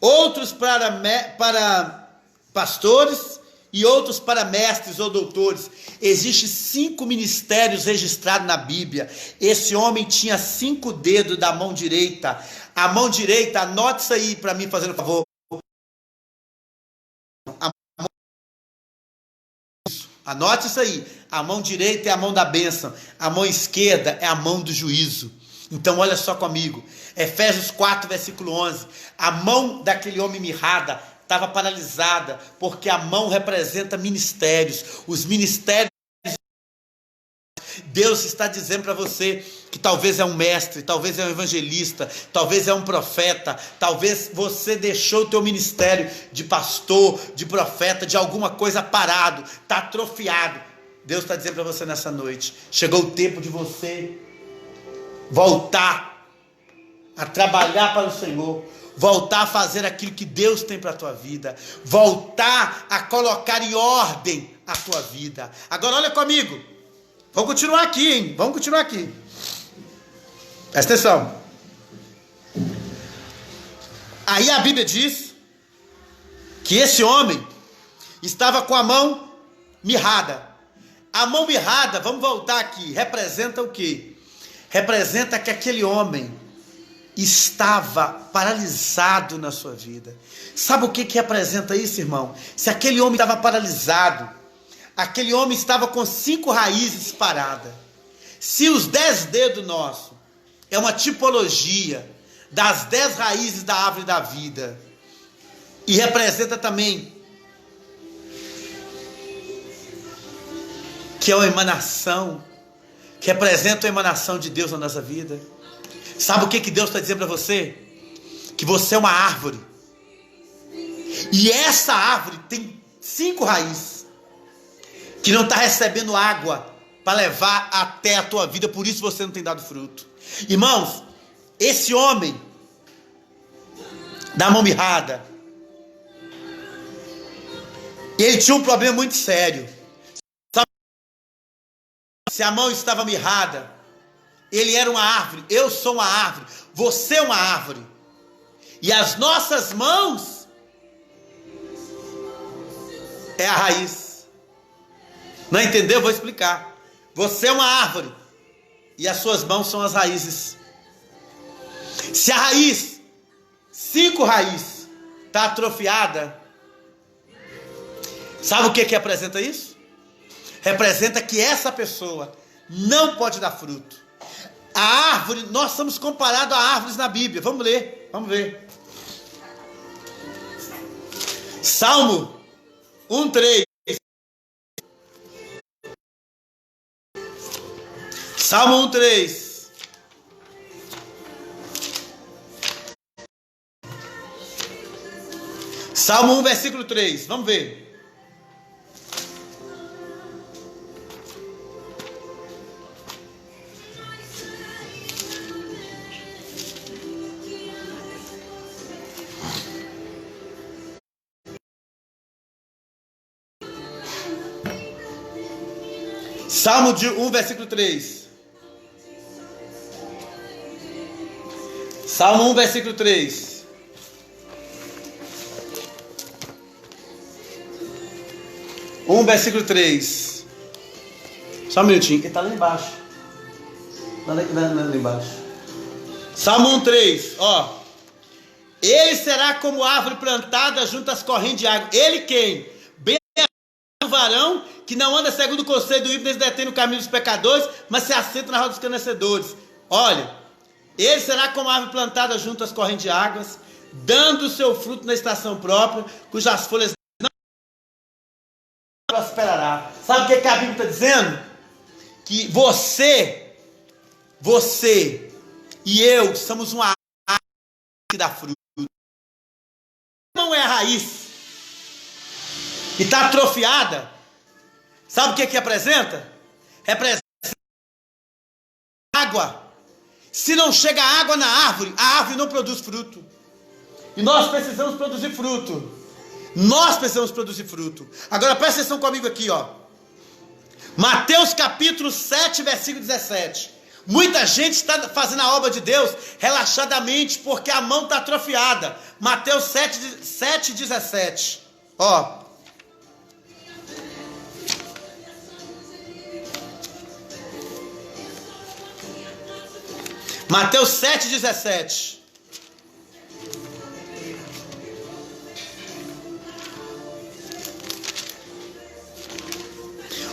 outros para pastores e outros para mestres ou doutores. Existem 5 ministérios registrados na Bíblia. Esse homem tinha 5 dedos da mão direita. A mão direita, anote isso aí para mim, fazendo um favor. Anote isso aí. A mão direita é a mão da bênção. A mão esquerda é a mão do juízo. Então olha só comigo. Efésios 4, versículo 11. A mão daquele homem mirrada estava paralisada, porque a mão representa ministérios. Os ministérios, Deus está dizendo para você que talvez é um mestre, talvez é um evangelista, talvez é um profeta, talvez você deixou o teu ministério de pastor, de profeta, de alguma coisa parado, está atrofiado. Deus está dizendo para você nessa noite, chegou o tempo de você voltar a trabalhar para o Senhor, voltar a fazer aquilo que Deus tem para a tua vida, voltar a colocar em ordem a tua vida. Agora olha comigo, vamos continuar aqui, hein? Vamos continuar aqui. Presta atenção. Aí a Bíblia diz que esse homem estava com a mão mirrada. A mão mirrada, vamos voltar aqui, representa o quê? Representa que aquele homem estava paralisado na sua vida. Sabe o que representa isso, irmão? Se aquele homem estava paralisado, aquele homem estava com 5 raízes paradas. Se os 10 dedos nossos é uma tipologia das 10 raízes da árvore da vida, e representa também que é uma emanação, que representa a emanação de Deus na nossa vida. Sabe o que Deus está dizendo para você? Que você é uma árvore, e essa árvore tem 5 raízes, que não está recebendo água para levar até a tua vida, por isso você não tem dado fruto. Irmãos, esse homem da mão mirrada, ele tinha um problema muito sério. Se a mão estava mirrada, ele era uma árvore, eu sou uma árvore, você é uma árvore. E as nossas mãos é a raiz. Não entendeu? Vou explicar. Você é uma árvore e as suas mãos são as raízes. Se a raiz, 5 raízes, está atrofiada, sabe o que representa isso? Representa que essa pessoa não pode dar fruto. A árvore, nós somos comparados a árvores na Bíblia. Vamos ler, vamos ver. Salmo 1:3. Salmo 1:3. Salmo 1, versículo 3. Vamos ver. Salmo 1, versículo 3. Salmo 1, versículo 3. Versículo 3. Só um minutinho, ele está lá embaixo. Lá embaixo. Salmo 1:3, ó. Ele será como árvore plantada junto às correntes de água. Ele quem? Bem o varão que não anda segundo o conselho do ímpio, nem se detém no caminho dos pecadores, mas se assenta na roda dos escarnecedores. Olha, ele será como árvore plantada junto às correntes de águas, dando o seu fruto na estação própria, cujas folhas não prosperará. Sabe o que a Bíblia está dizendo? Que você e eu somos uma árvore que dá fruto. Não é a raiz e está atrofiada. Sabe o que representa? Representa água. Se não chega água na árvore, a árvore não produz fruto. E nós precisamos produzir fruto. Nós precisamos produzir fruto. Agora presta atenção comigo aqui, ó. Mateus capítulo 7, versículo 17. Muita gente está fazendo a obra de Deus relaxadamente porque a mão está atrofiada. Mateus 7, 17. Ó. Mateus 7, 17.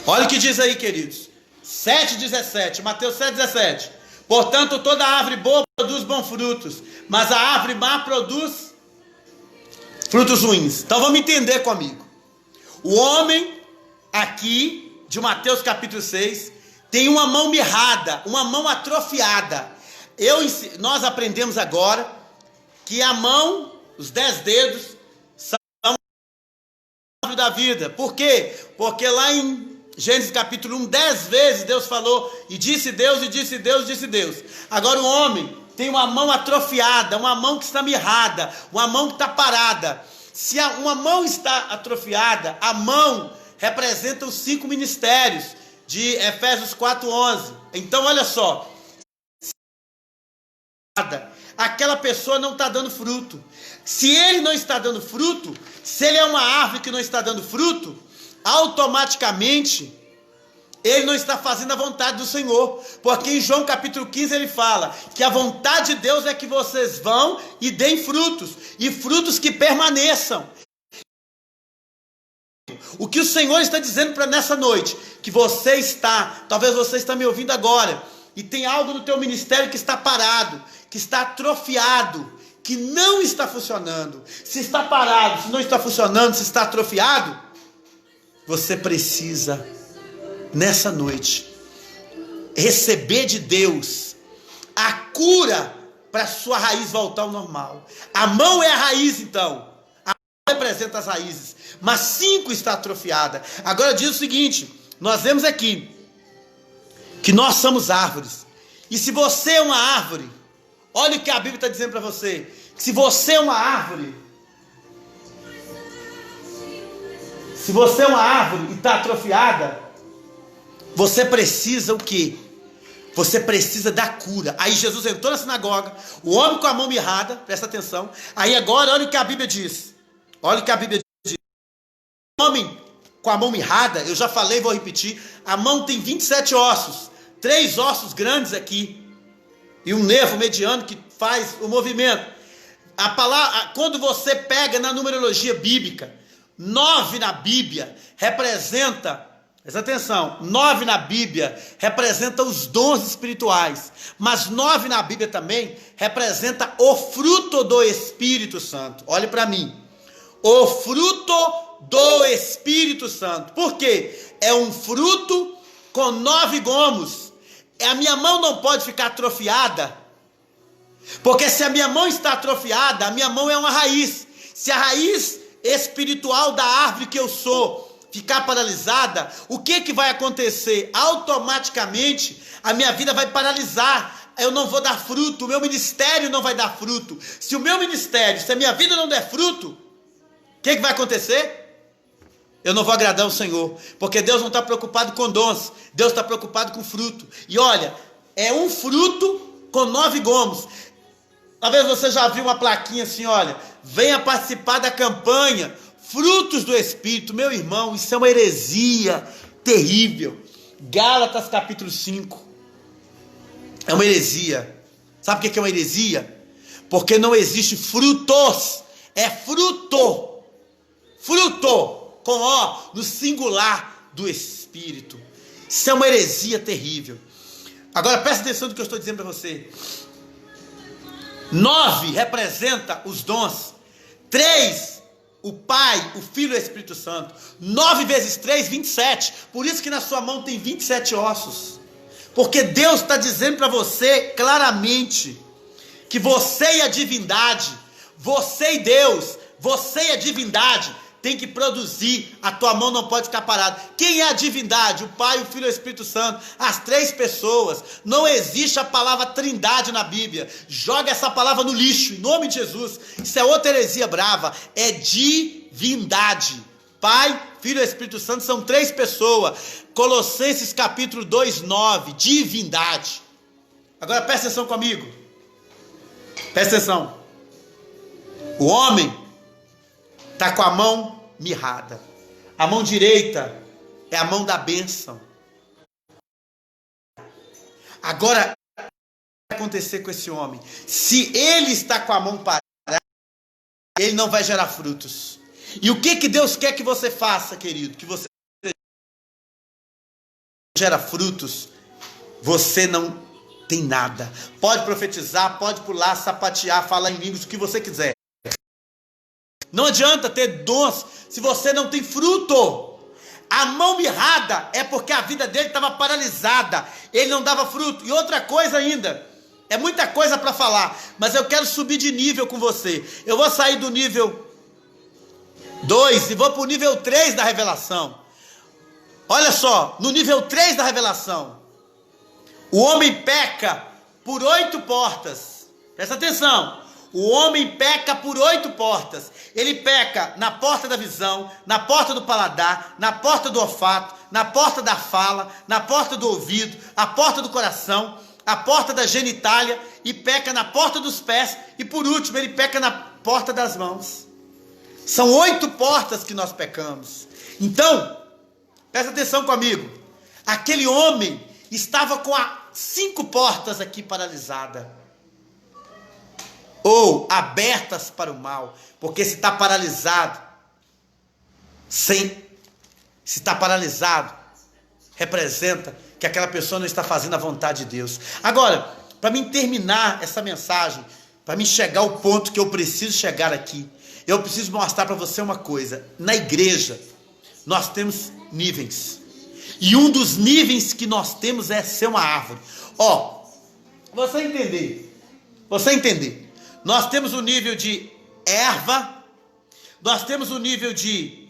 Olha o que diz aí, queridos. 7, 17. Mateus 7, 17. Portanto, toda árvore boa produz bons frutos, mas a árvore má produz frutos ruins. Então vamos entender comigo. O homem aqui, de Mateus capítulo 6, tem uma mão mirrada, uma mão atrofiada. Nós aprendemos agora que a mão, os 10 dedos, são a árvore da vida. Por quê? Porque lá em Gênesis capítulo 1, 10 vezes Deus falou, e disse Deus, e disse Deus, e disse Deus. Agora o homem tem uma mão atrofiada, uma mão que está mirrada, uma mão que está parada. Se uma mão está atrofiada, a mão representa os 5 ministérios de Efésios 4:11. Então olha só, aquela pessoa não está dando fruto. Se ele não está dando fruto, se ele é uma árvore que não está dando fruto, automaticamente ele não está fazendo a vontade do Senhor, porque em João capítulo 15 ele fala que a vontade de Deus é que vocês vão e deem frutos, e frutos que permaneçam. O que o Senhor está dizendo para nessa noite, que talvez você está me ouvindo agora, e tem algo no teu ministério que está parado, que está atrofiado, que não está funcionando. Se está parado, se não está funcionando, se está atrofiado, você precisa, nessa noite, receber de Deus a cura para a sua raiz voltar ao normal. A mão é a raiz, então. A mão representa as raízes, mas 5 está atrofiada. Agora diz o seguinte, nós vemos aqui, que nós somos árvores. E se você é uma árvore, olha o que a Bíblia está dizendo para você. Se você é uma árvore, se você é uma árvore e está atrofiada, você precisa o quê? Você precisa da cura. Aí Jesus entrou na sinagoga, o homem com a mão mirrada, presta atenção. Aí agora olha o que a Bíblia diz. Olha o que a Bíblia diz. O homem com a mão mirrada, eu já falei, vou repetir. A mão tem 27 ossos. 3 ossos grandes aqui. E um nervo mediano que faz o movimento. A palavra, quando você pega na numerologia bíblica, 9 na Bíblia representa, presta atenção, 9 na Bíblia representa os dons espirituais, mas 9 na Bíblia também representa o fruto do Espírito Santo. Olhe para mim, o fruto do Espírito Santo. Por quê? É um fruto com 9 gomos. A minha mão não pode ficar atrofiada, porque se a minha mão está atrofiada, a minha mão é uma raiz. Se a raiz espiritual da árvore que eu sou ficar paralisada, o que vai acontecer? Automaticamente a minha vida vai paralisar, eu não vou dar fruto, o meu ministério não vai dar fruto. Se o meu ministério, se a minha vida não der fruto, o que vai acontecer? Eu não vou agradar o Senhor, porque Deus não está preocupado com dons, Deus está preocupado com fruto. E olha, é um fruto com 9 gomos. Talvez você já viu uma plaquinha assim, olha, venha participar da campanha Frutos do Espírito. Meu irmão, isso é uma heresia terrível. Gálatas capítulo 5. É uma heresia. Sabe o que é uma heresia? Porque não existe frutos. É fruto. Fruto. Com O no singular do Espírito. Isso é uma heresia terrível. Agora presta atenção no que eu estou dizendo para você. 9 representa os dons. 3, o Pai, o Filho e o Espírito Santo. 9 vezes 3, 27. Por isso que na sua mão tem 27 ossos. Porque Deus está dizendo para você claramente que você e a divindade, você e Deus, você e a divindade tem que produzir, a tua mão não pode ficar parada. Quem é a divindade? O Pai, o Filho e o Espírito Santo, as 3 pessoas. Não existe a palavra trindade na Bíblia. Joga essa palavra no lixo, em nome de Jesus. Isso é outra heresia brava, é divindade. Pai, Filho e Espírito Santo são 3 pessoas. Colossenses capítulo 2, 9, divindade. Agora presta atenção comigo. Presta atenção. O homem está com a mão mirrada. A mão direita é a mão da bênção. Agora, o que vai acontecer com esse homem? Se ele está com a mão parada, ele não vai gerar frutos. E o que Deus quer que você faça, querido? Que você gera frutos, você não tem nada. Pode profetizar, pode pular, sapatear, falar em línguas, o que você quiser. Não adianta ter dons se você não tem fruto. A mão mirrada é porque a vida dele estava paralisada. Ele não dava fruto. E outra coisa ainda, é muita coisa para falar, mas eu quero subir de nível com você. Eu vou sair do nível 2 e vou para o nível 3 da revelação. Olha só, no nível 3 da revelação, o homem peca por 8 portas. Presta atenção. O homem peca por 8 portas. Ele peca na porta da visão, na porta do paladar, na porta do olfato, na porta da fala, na porta do ouvido, a porta do coração, a porta da genitália, e peca na porta dos pés, e por último ele peca na porta das mãos. São 8 portas que nós pecamos. Então, presta atenção comigo. Aquele homem estava com 5 portas aqui paralisadas, ou abertas para o mal, porque se está paralisado, se está paralisado, representa que aquela pessoa não está fazendo a vontade de Deus. Agora, para mim terminar essa mensagem, para mim chegar ao ponto que eu preciso chegar aqui, eu preciso mostrar para você uma coisa. Na igreja, nós temos níveis, e um dos níveis que nós temos é ser uma árvore. Você entender, nós temos o nível de erva, nós temos o nível de,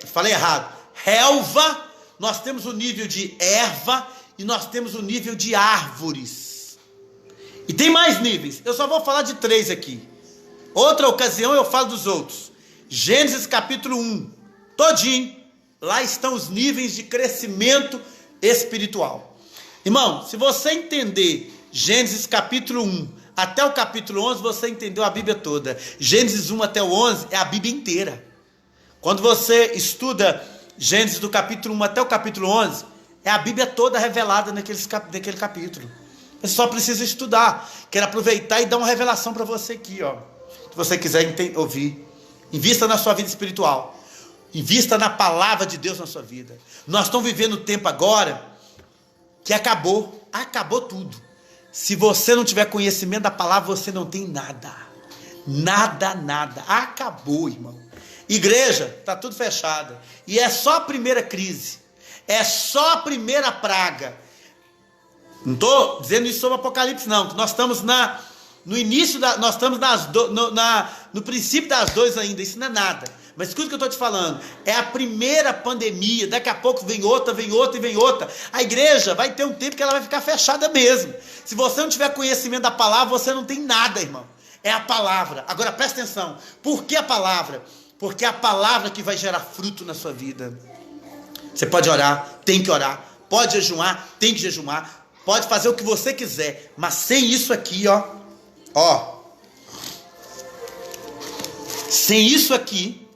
falei errado, relva, nós temos o nível de erva e nós temos o nível de árvores. E tem mais níveis, eu só vou falar de 3 aqui. Outra ocasião eu falo dos outros. Gênesis capítulo 1, todinho, lá estão os níveis de crescimento espiritual. Irmão, se você entender Gênesis capítulo 1 até o capítulo 11, você entendeu a Bíblia toda. Gênesis 1 até o 11 é a Bíblia inteira. Quando você estuda Gênesis do capítulo 1 até o capítulo 11, é a Bíblia toda revelada naquele capítulo. Você só precisa estudar. Quero aproveitar e dar uma revelação para você aqui, ó. Se você quiser ouvir. Invista na sua vida espiritual. Invista na palavra de Deus na sua vida. Nós estamos vivendo um tempo agora que acabou tudo. Se você não tiver conhecimento da palavra, você não tem nada. Nada. Acabou, irmão. Igreja, está tudo fechado. E é só a primeira crise. É só a primeira praga. Não estou dizendo isso sobre o Apocalipse, não. Nós estamos no início, nós estamos no princípio das 2 ainda. Isso não é nada. Mas escuta o que eu estou te falando. É a primeira pandemia. Daqui a pouco vem outra. A igreja vai ter um tempo que ela vai ficar fechada mesmo. Se você não tiver conhecimento da palavra, você não tem nada, irmão. É a palavra. Agora presta atenção. Por que a palavra? Porque é a palavra que vai gerar fruto na sua vida. Você pode orar, tem que orar. Pode jejuar, tem que jejuar. Pode fazer o que você quiser. Mas sem isso aqui, sem isso aqui,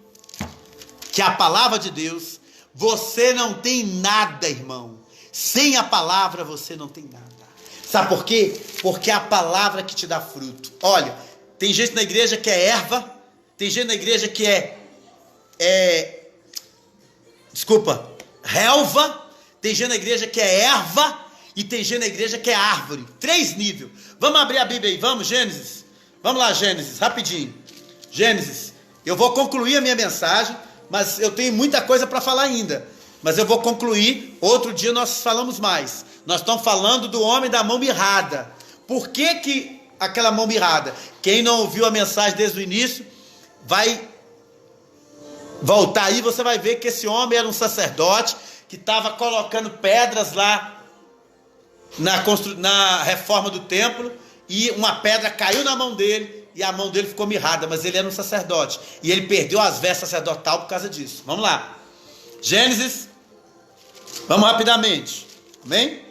que é a palavra de Deus, você não tem nada, irmão. Sem a palavra você não tem nada. Sabe por quê? Porque é a palavra que te dá fruto. Olha, tem gente na igreja que é erva, tem gente na igreja que relva, tem gente na igreja que é erva e tem gente na igreja que é árvore. 3 níveis. Vamos abrir a Bíblia aí, vamos, Gênesis? Vamos lá, Gênesis, rapidinho. Gênesis, eu vou concluir a minha mensagem, mas eu tenho muita coisa para falar ainda. Mas eu vou concluir, outro dia nós falamos mais. Nós estamos falando do homem da mão mirrada. Por que aquela mão mirrada? Quem não ouviu a mensagem desde o início, vai voltar aí, você vai ver que esse homem era um sacerdote que estava colocando pedras lá na reforma do templo, e uma pedra caiu na mão dele, e a mão dele ficou mirrada, mas ele era um sacerdote, e ele perdeu as vestes sacerdotal por causa disso. Vamos lá, Gênesis, vamos rapidamente, amém?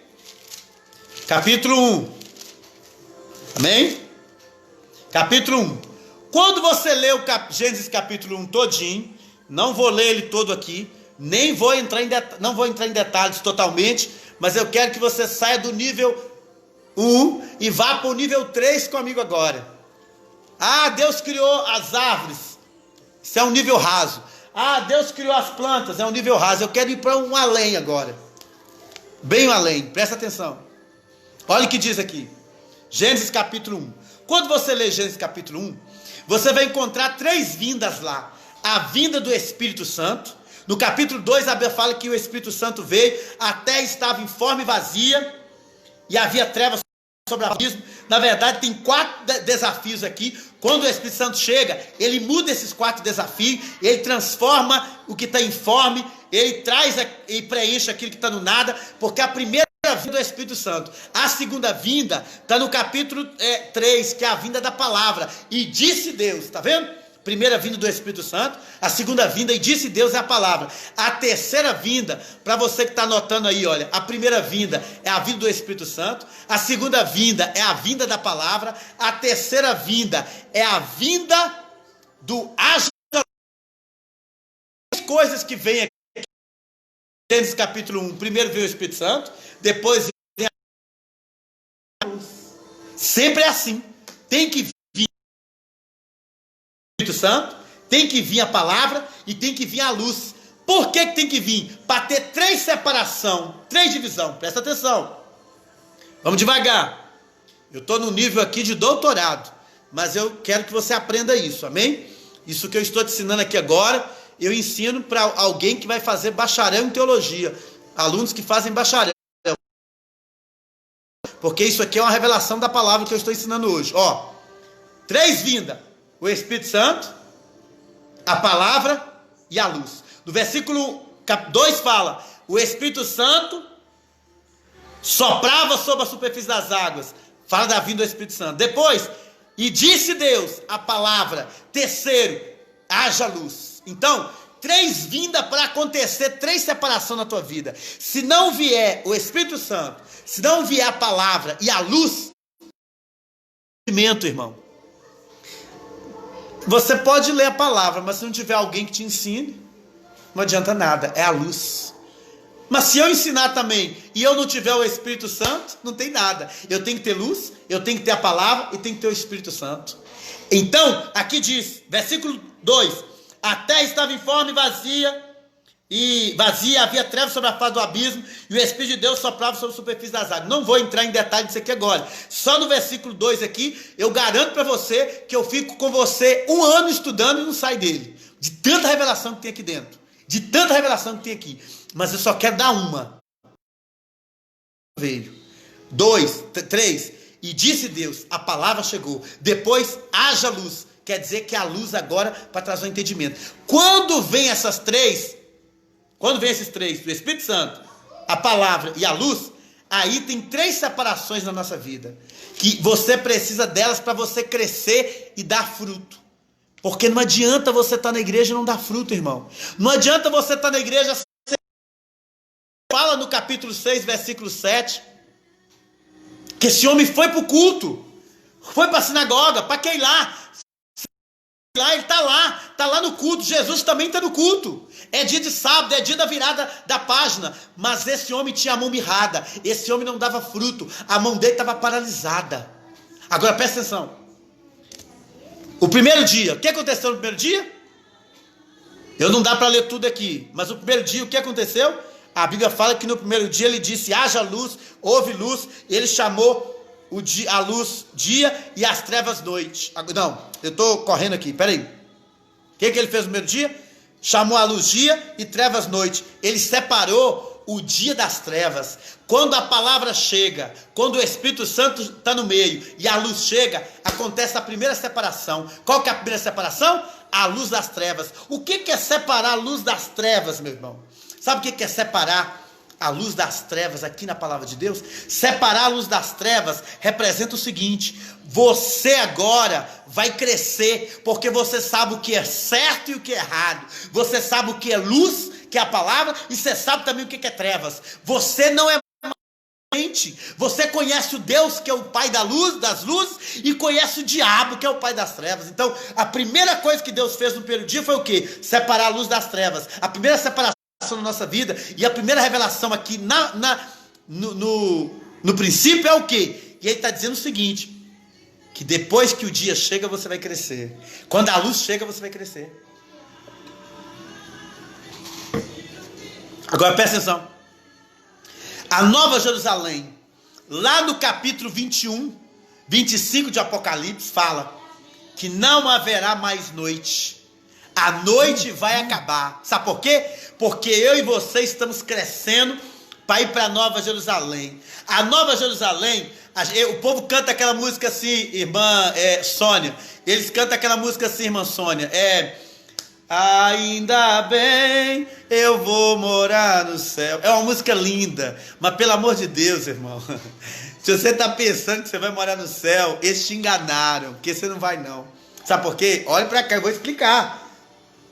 Capítulo 1, amém? Capítulo 1, quando você lê o Gênesis capítulo 1 todinho, não vou ler ele todo aqui, nem vou entrar não vou entrar em detalhes totalmente, mas eu quero que você saia do nível 1 e vá para o nível 3 comigo agora. Ah, Deus criou as árvores, isso é um nível raso. Ah, Deus criou as plantas, é um nível raso. Eu quero ir para um além agora, bem além, presta atenção. Olha o que diz aqui, Gênesis capítulo 1. Quando você lê Gênesis capítulo 1, você vai encontrar 3 vindas lá. A vinda do Espírito Santo. No capítulo 2, a Bíblia fala que o Espírito Santo veio, a terra estava informe e vazia, e havia trevas sobre o abismo. Na verdade, tem 4 desafios aqui. Quando o Espírito Santo chega, ele muda esses 4 desafios, ele transforma o que está informe, ele traz e preenche aquilo que está no nada, porque a primeira vinda do Espírito Santo, a segunda vinda está no capítulo 3, que é a vinda da palavra, e disse Deus, está vendo? Primeira vinda do Espírito Santo, a segunda vinda, e disse Deus, é a palavra. A terceira vinda, para você que está anotando aí, olha, a primeira vinda é a vinda do Espírito Santo, a segunda vinda é a vinda da palavra, a terceira vinda é a vinda do ajudador. As coisas que vem aqui, Gênesis capítulo 1, primeiro vem o Espírito Santo, depois vem a luz. Sempre é assim, tem que vir Espírito Santo, tem que vir a palavra e tem que vir a luz. Por que tem que vir? Para ter 3 separação, 3 divisão. Presta atenção. Vamos devagar. Eu estou no nível aqui de doutorado, mas eu quero que você aprenda isso, amém? Isso que eu estou te ensinando aqui agora, eu ensino para alguém que vai fazer bacharel em teologia, alunos que fazem bacharel, porque isso aqui é uma revelação da palavra que eu estou ensinando hoje. 3 vindas. O Espírito Santo, a palavra e a luz. No versículo 2 fala, o Espírito Santo soprava sobre a superfície das águas. Fala da vinda do Espírito Santo. Depois, e disse Deus a palavra. Terceiro, haja luz. Então, 3 vindas para acontecer, 3 separação na tua vida. Se não vier o Espírito Santo, se não vier a palavra e a luz, irmão, você pode ler a palavra, mas se não tiver alguém que te ensine, não adianta nada, é a luz. Mas se eu ensinar também e eu não tiver o Espírito Santo, não tem nada. Eu tenho que ter luz, eu tenho que ter a palavra e tenho que ter o Espírito Santo. Então, aqui diz, versículo 2: a terra estava informe e vazia, havia trevas sobre a face do abismo, e o Espírito de Deus soprava sobre a superfície das águas. Não vou entrar em detalhe disso aqui agora. Só no versículo 2 aqui, eu garanto para você que eu fico com você 1 ano estudando e não saio dele. De tanta revelação que tem aqui dentro. De tanta revelação que tem aqui. Mas eu só quero dar uma. Veio. 2, 3. E disse Deus, a palavra chegou. Depois, haja luz. Quer dizer que a luz agora para trazer o entendimento. Quando vem essas 3, quando vem esses 3, o Espírito Santo, a palavra e a luz, aí tem 3 separações na nossa vida. Que você precisa delas para você crescer e dar fruto. Porque não adianta você estar na igreja e não dar fruto, irmão. Não adianta você estar na igreja. Fala no capítulo 6, versículo 7, que esse homem foi para o culto, foi para a sinagoga, para quem lá? Ele está lá no culto. Jesus também está no culto. É dia de sábado, é dia da virada da página. Mas esse homem tinha a mão mirrada. Esse homem não dava fruto. A mão dele estava paralisada. Agora presta atenção. O primeiro dia, o que aconteceu no primeiro dia? Eu não dá para ler tudo aqui. Mas o primeiro dia, o que aconteceu? A Bíblia fala que no primeiro dia ele disse, haja luz, houve luz. Ele chamou a luz dia e as trevas noite. Não, eu estou correndo aqui, peraí. O que ele fez no primeiro dia? Chamou a luz dia e trevas noite. Ele separou o dia das trevas. Quando a palavra chega, quando o Espírito Santo está no meio e a luz chega, acontece a primeira separação. Qual que é a primeira separação? A luz das trevas. O que é separar a luz das trevas, meu irmão? Sabe o que é separar a luz das trevas aqui na palavra de Deus? Separar a luz das trevas representa o seguinte: você agora vai crescer, porque você sabe o que é certo e o que é errado. Você sabe o que é luz, que é a palavra, e você sabe também o que é trevas. Você não é mente. Você conhece o Deus que é o pai da luz, das luzes, e conhece o diabo que é o pai das trevas. Então, a primeira coisa que Deus fez no primeiro dia foi o quê? Separar a luz das trevas. A primeira separação na nossa vida, e a primeira revelação aqui no princípio é o quê? E ele está dizendo o seguinte, que depois que o dia chega você vai crescer. Quando a luz chega você vai crescer. Agora presta atenção. A Nova Jerusalém, lá no capítulo 21, 25 de Apocalipse, fala que não haverá mais noite. A noite vai acabar. Sabe por quê? Porque eu e você estamos crescendo para ir para a Nova Jerusalém. A Nova Jerusalém, o povo canta aquela música assim, irmã Sônia. Eles cantam aquela música assim, irmã Sônia. Ainda bem, eu vou morar no céu. É uma música linda, mas pelo amor de Deus, irmão, se você está pensando que você vai morar no céu, eles te enganaram, porque você não vai não. Sabe por quê? Olha para cá, eu vou explicar.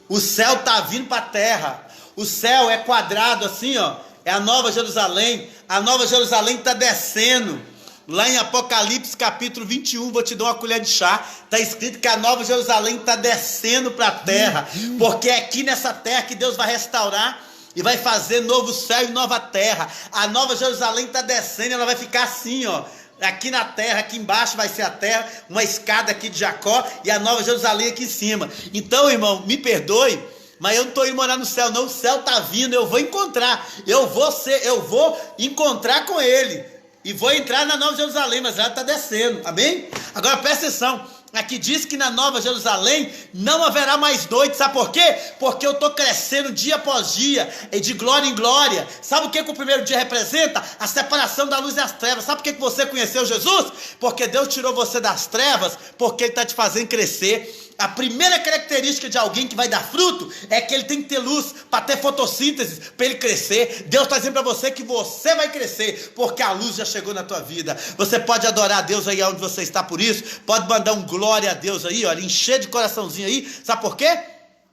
O céu está vindo para a terra. O céu é quadrado assim, ó. É a Nova Jerusalém. A Nova Jerusalém está descendo. Lá em Apocalipse capítulo 21, vou te dar uma colher de chá. Está escrito que a Nova Jerusalém está descendo para a terra. Porque é aqui nessa terra que Deus vai restaurar e vai fazer novo céu e nova terra. A Nova Jerusalém está descendo, ela vai ficar assim, ó. Aqui na terra, aqui embaixo vai ser a terra, uma escada aqui de Jacó e a Nova Jerusalém aqui em cima. Então, irmão, me perdoe, mas eu não estou indo morar no céu não. O céu está vindo, eu vou encontrar. Eu vou encontrar com ele. E vou entrar na Nova Jerusalém, mas ela está descendo, amém? Agora presta atenção, aqui diz que na Nova Jerusalém não haverá mais noite, sabe por quê? Porque eu estou crescendo dia após dia, de glória em glória. Sabe o que o primeiro dia representa? A separação da luz e das trevas. Sabe por que você conheceu Jesus? Porque Deus tirou você das trevas, porque Ele está te fazendo crescer. a primeira característica de alguém que vai dar fruto é que ele tem que ter luz para ter fotossíntese, para ele crescer. Deus está dizendo para você que você vai crescer, porque a luz já chegou na tua vida. Você pode adorar a Deus aí onde você está por isso, pode mandar um glória a Deus aí, olha, encher de coraçãozinho aí, sabe por quê?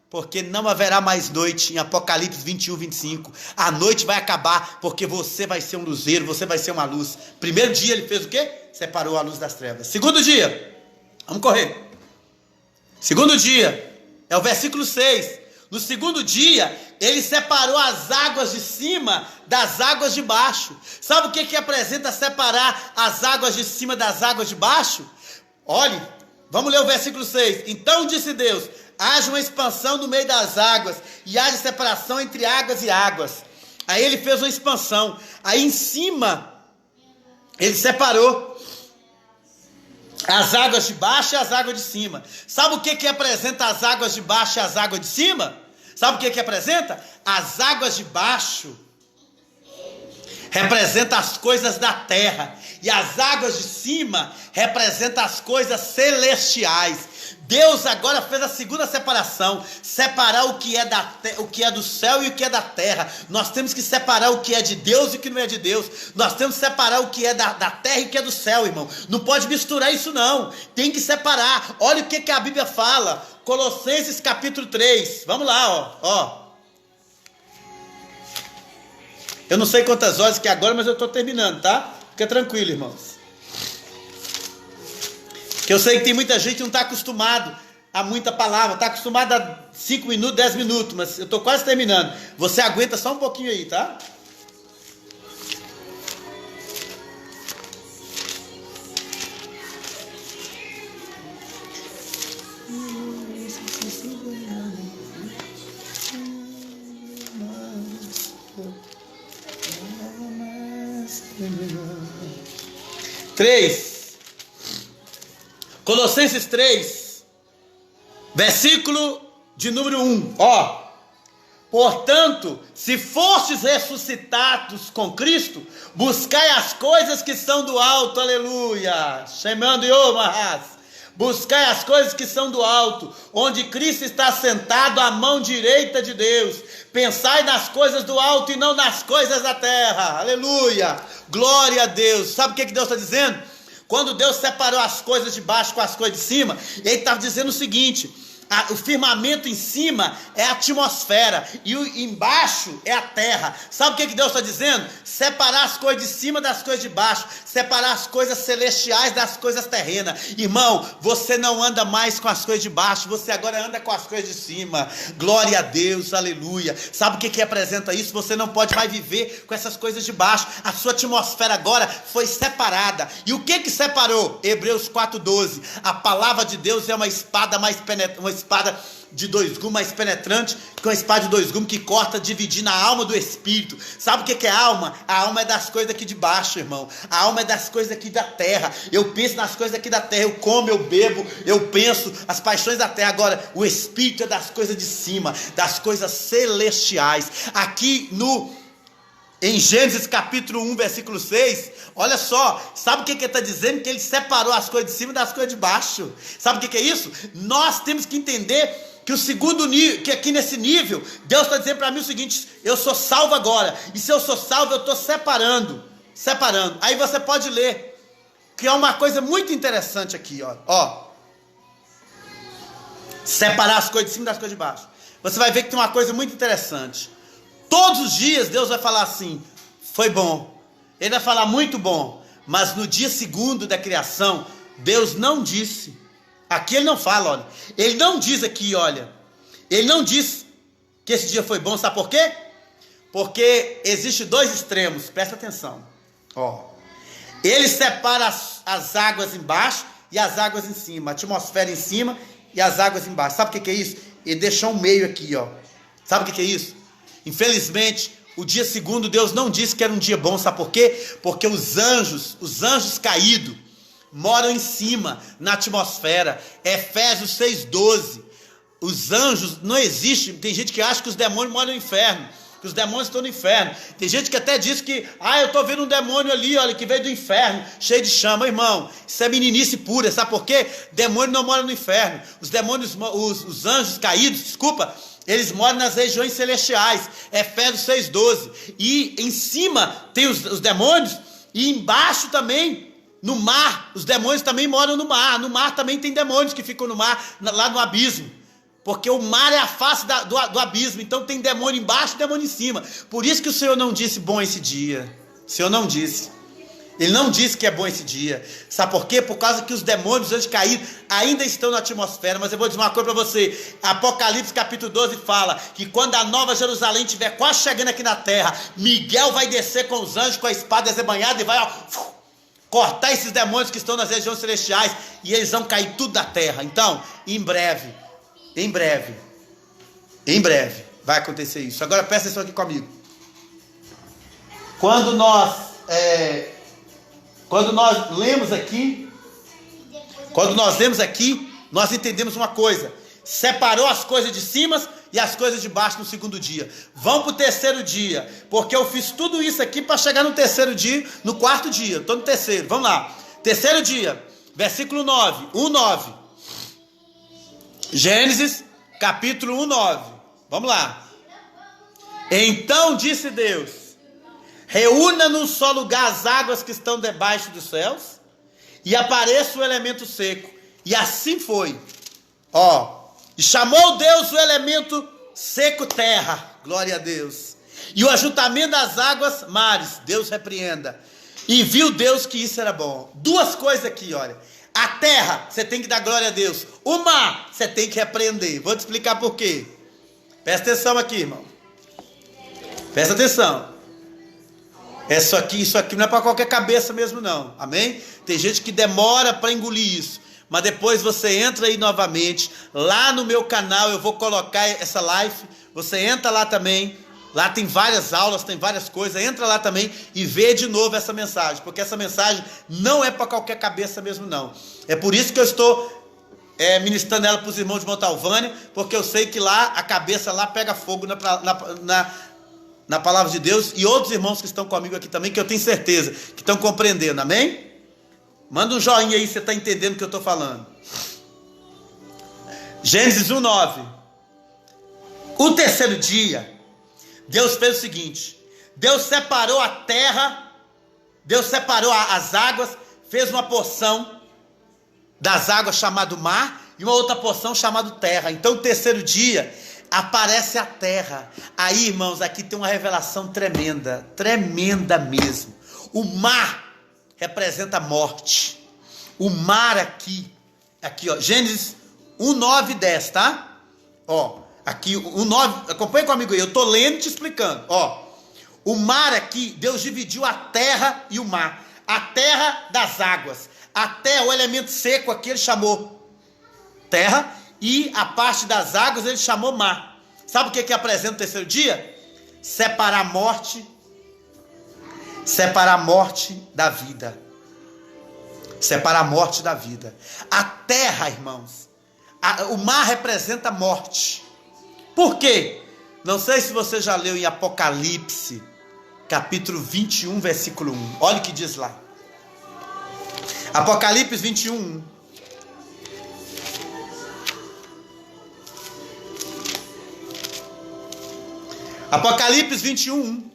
Porque não haverá mais noite, em Apocalipse 21, 25. A noite vai acabar, porque você vai ser um luzeiro, você vai ser uma luz. Primeiro dia ele fez o quê? Separou a luz das trevas. Segundo dia, vamos correr. Segundo dia, é o versículo 6. No segundo dia, ele separou as águas de cima das águas de baixo. Sabe o que apresenta separar as águas de cima das águas de baixo? Olhe, vamos ler o versículo 6. Então disse Deus: haja uma expansão no meio das águas, e haja separação entre águas e águas. Aí ele fez uma expansão. Aí em cima, ele separou as águas de baixo e as águas de cima. Sabe o que apresenta as águas de baixo e as águas de cima? Sabe o que apresenta? As águas de baixo representam as coisas da terra, e as águas de cima representam as coisas celestiais. Deus agora fez a segunda separação, separar o que é do céu e o que é da terra. Nós temos que separar o que é de Deus e o que não é de Deus. Nós temos que separar o que é da terra e o que é do céu, irmão. Não pode misturar isso não, tem que separar. Olha o que a Bíblia fala, Colossenses capítulo 3, vamos lá, ó. Eu não sei quantas horas que é agora, mas eu estou terminando, tá? Fica tranquilo, irmãos. Que eu sei que tem muita gente que não está acostumado a muita palavra, está acostumado a 5 minutos, 10 minutos, mas eu estou quase terminando. Você aguenta só um pouquinho aí, tá? Colossenses 3, versículo de número 1, ó. Portanto, se fostes ressuscitados com Cristo, buscai as coisas que são do alto, aleluia, chamando Yomarás. Buscai as coisas que são do alto, onde Cristo está sentado à mão direita de Deus. Pensai nas coisas do alto e não nas coisas da terra, aleluia, glória a Deus. Sabe o que Deus está dizendo? Quando Deus separou as coisas de baixo com as coisas de cima, ele estava dizendo o seguinte: o firmamento em cima é a atmosfera e embaixo é a terra. Sabe o que Deus está dizendo? Separar as coisas de cima das coisas de baixo, separar as coisas celestiais das coisas terrenas. Irmão, você não anda mais com as coisas de baixo, você agora anda com as coisas de cima. Glória a Deus, aleluia. Sabe o que representa isso? Você não pode mais viver com essas coisas de baixo. A sua atmosfera agora foi separada. E o que separou? Hebreus 4:12. A palavra de Deus é uma espada mais penetrante, uma espada de 2 gumes mais penetrante que uma espada de 2 gumes que corta, dividindo a alma do espírito. Sabe o que é alma? A alma é das coisas aqui de baixo, irmão. A alma é das coisas aqui da terra. Eu penso nas coisas aqui da terra, eu como, eu bebo, eu penso as paixões da terra. Agora, o espírito é das coisas de cima, das coisas celestiais. Aqui em Gênesis capítulo 1, versículo 6, olha só, sabe o que ele está dizendo? Que ele separou as coisas de cima das coisas de baixo. Sabe o que é isso? Nós temos que entender que o segundo nível, que aqui nesse nível, Deus está dizendo para mim o seguinte: eu sou salvo agora, e se eu sou salvo, eu estou separando. Aí você pode ler, que é uma coisa muito interessante aqui, ó. Separar as coisas de cima das coisas de baixo. Você vai ver que tem uma coisa muito interessante. Todos os dias Deus vai falar assim: foi bom. Ele vai falar muito bom. Mas no dia segundo da criação, Deus não disse. Aqui ele não fala, olha. Ele não diz aqui, olha. Ele não diz que esse dia foi bom, sabe por quê? Porque existe 2 extremos, presta atenção. Ó. Ele separa as águas embaixo e as águas em cima. A atmosfera em cima e as águas embaixo. Sabe o que é isso? Ele deixou um meio aqui, ó. Sabe o que é isso? Infelizmente, o dia segundo Deus não disse que era um dia bom, sabe por quê? Porque os anjos caídos moram em cima, na atmosfera. Efésios 6:12. Os anjos não existem. Tem gente que acha que os demônios moram no inferno. que os demônios estão no inferno. Tem gente que até diz que, eu estou vendo um demônio ali, olha, que veio do inferno, cheio de chama. Irmão, isso é meninice pura, sabe por quê? Demônio não mora no inferno. Os demônios, os anjos caídos, desculpa, eles moram nas regiões celestiais. Efésios 6,12. E em cima tem os demônios, e embaixo também, no mar, os demônios também moram no mar. No mar também tem demônios que ficam no mar, lá no abismo. Porque o mar é a face do abismo. Então tem demônio embaixo e demônio em cima. Por isso que o Senhor não disse bom esse dia. O Senhor não disse. Ele não disse que é bom esse dia. Sabe por quê? Por causa que os demônios, antes de cair, ainda estão na atmosfera. Mas eu vou dizer uma coisa para você. Apocalipse capítulo 12 fala que quando a nova Jerusalém estiver quase chegando aqui na terra, Miguel vai descer com os anjos, com a espada desembanhada e vai cortar esses demônios que estão nas regiões celestiais. E eles vão cair tudo da terra. Então, em breve vai acontecer isso. Agora presta atenção aqui comigo. Quando nós lemos aqui, nós entendemos uma coisa: separou as coisas de cima e as coisas de baixo no segundo dia. Vamos para o terceiro dia, porque eu fiz tudo isso aqui para chegar no terceiro dia, no quarto dia. Estou no terceiro, vamos lá. Terceiro dia, versículo 9, 1:9. Gênesis, capítulo 1:9. Vamos lá. Então disse Deus: reúna num só lugar as águas que estão debaixo dos céus, e apareça o elemento seco. E assim foi. E chamou Deus o elemento seco terra. Glória a Deus. E o ajuntamento das águas mares. Deus repreenda. E viu Deus que isso era bom. Duas coisas aqui, olha. A terra, você tem que dar glória a Deus. O mar, você tem que repreender. Vou te explicar por quê. Presta atenção aqui, irmão. Presta atenção. Isso aqui não é para qualquer cabeça mesmo, não. Amém? Tem gente que demora para engolir isso. Mas depois você entra aí novamente. Lá no meu canal eu vou colocar essa live. Você entra lá também. Lá tem várias aulas, tem várias coisas. Entra lá também e vê de novo essa mensagem. Porque essa mensagem não é para qualquer cabeça mesmo, não. É por isso que eu estou ministrando ela para os irmãos de Montalvânia. Porque eu sei que lá a cabeça lá pega fogo na palavra de Deus. E outros irmãos que estão comigo aqui também, que eu tenho certeza que estão compreendendo. Amém? Manda um joinha aí se você está entendendo o que eu estou falando. Gênesis 1:9. O terceiro dia, Deus fez o seguinte: Deus separou a terra, Deus separou as águas, fez uma porção das águas chamado mar e uma outra porção chamado terra. Então o terceiro dia aparece a terra. Aí, irmãos, aqui tem uma revelação tremenda, tremenda mesmo. O mar representa a morte. O mar aqui, ó, Gênesis 1:9 e 10, tá? Aqui, 1:9, acompanha comigo aí, eu estou lendo e te explicando. O mar aqui, Deus dividiu a terra e o mar. A terra das águas. A terra, o elemento seco aqui, ele chamou terra. E a parte das águas, ele chamou mar. Sabe o que apresenta o terceiro dia? Separar a morte da vida. Separar a morte da vida. A terra, irmãos, o mar representa a morte. Por quê? Não sei se você já leu em Apocalipse, capítulo 21, versículo 1. Olha o que diz lá. Apocalipse 21, 1. Apocalipse 21, 1.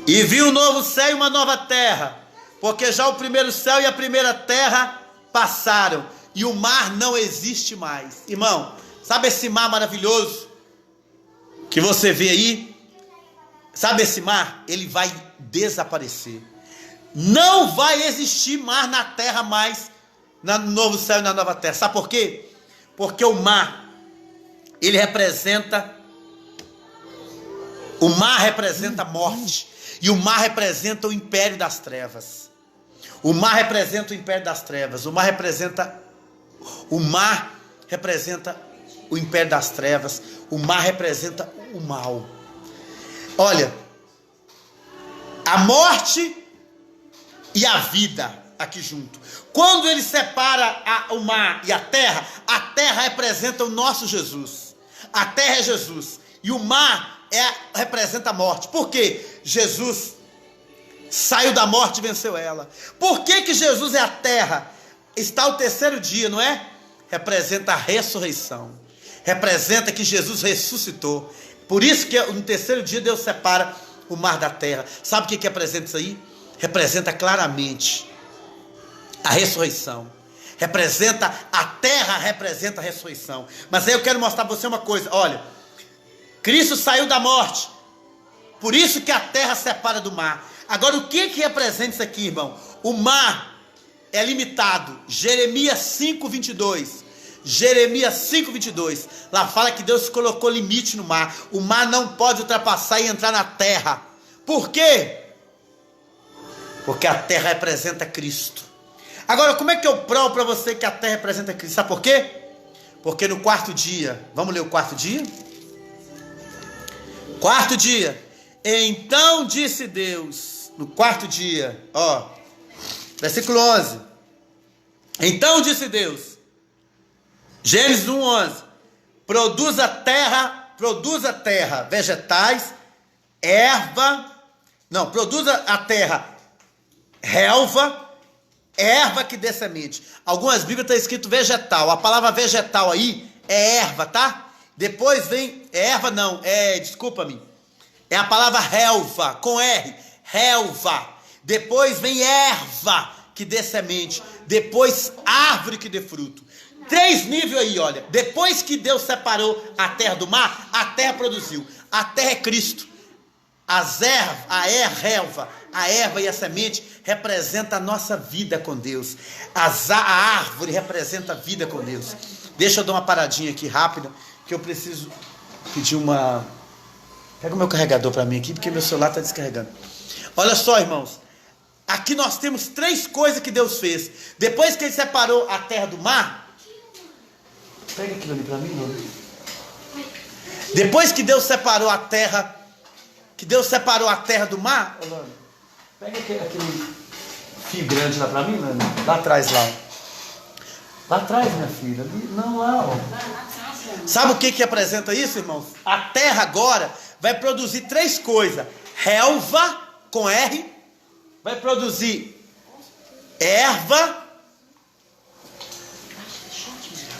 E vi um novo céu e uma nova terra, porque já o primeiro céu e a primeira terra passaram, e o mar não existe mais. Irmão, sabe esse mar maravilhoso que você vê aí? Sabe esse mar? Ele vai desaparecer. Não vai existir mar na terra mais, no novo céu e na nova terra. Sabe por quê? Porque o mar, ele representa, o mar representa a morte. E o mar representa o império das trevas. O mar representa o império das trevas. O mar representa o império das trevas. O mar representa o mal. Olha, a morte e a vida aqui junto. Quando ele separa o mar e a terra representa o nosso Jesus. A terra é Jesus. E o mar representa a morte. Por quê? Jesus saiu da morte e venceu ela. Por que que Jesus é a terra? Está o terceiro dia, não é? Representa a ressurreição. Representa que Jesus ressuscitou. Por isso que no terceiro dia Deus separa o mar da terra. Sabe o que representa isso aí? Representa claramente a ressurreição. Representa a terra, representa a ressurreição. Mas aí eu quero mostrar para você uma coisa. Olha, Cristo saiu da morte. Por isso que a terra separa do mar. Agora o que representa isso aqui, irmão? O mar é limitado. Jeremias 5:22. Jeremias 5:22. Lá fala que Deus colocou limite no mar. O mar não pode ultrapassar e entrar na terra. Por quê? Porque a terra representa Cristo. Agora, como é que eu provo para você que a terra representa Cristo? Sabe por quê? Porque no quarto dia, vamos ler o quarto dia? Quarto dia. Então disse Deus, no quarto dia, ó, versículo 11. Então disse Deus, Gênesis 1:11, produza a terra vegetais, produza a terra relva, erva que dê semente. Algumas Bíblias está escrito vegetal. A palavra vegetal aí é erva, tá? Depois vem, desculpa-me. É a palavra relva, com R, relva. Depois vem erva que dê semente. Depois árvore que dê fruto. 3 níveis aí, olha. Depois que Deus separou a terra do mar, a terra produziu. A terra é Cristo. A erva e a semente representa a nossa vida com Deus. A árvore representa a vida com Deus. Deixa eu dar uma paradinha aqui rápida, que eu preciso pedir uma... Pega o meu carregador para mim aqui, porque meu celular está descarregando. Olha só, irmãos. Aqui nós temos 3 coisas que Deus fez. Depois que Ele separou a terra do mar... Pega aquilo ali para mim, Lula. Depois que Deus separou a terra... do mar... Pega aquele fio grande lá pra mim, Lana. Lá atrás, lá. Lá atrás, minha filha. Não, lá, ó. Sabe o que representa isso, irmãos? A terra agora vai produzir 3 coisas. Relva, com R. Vai produzir erva.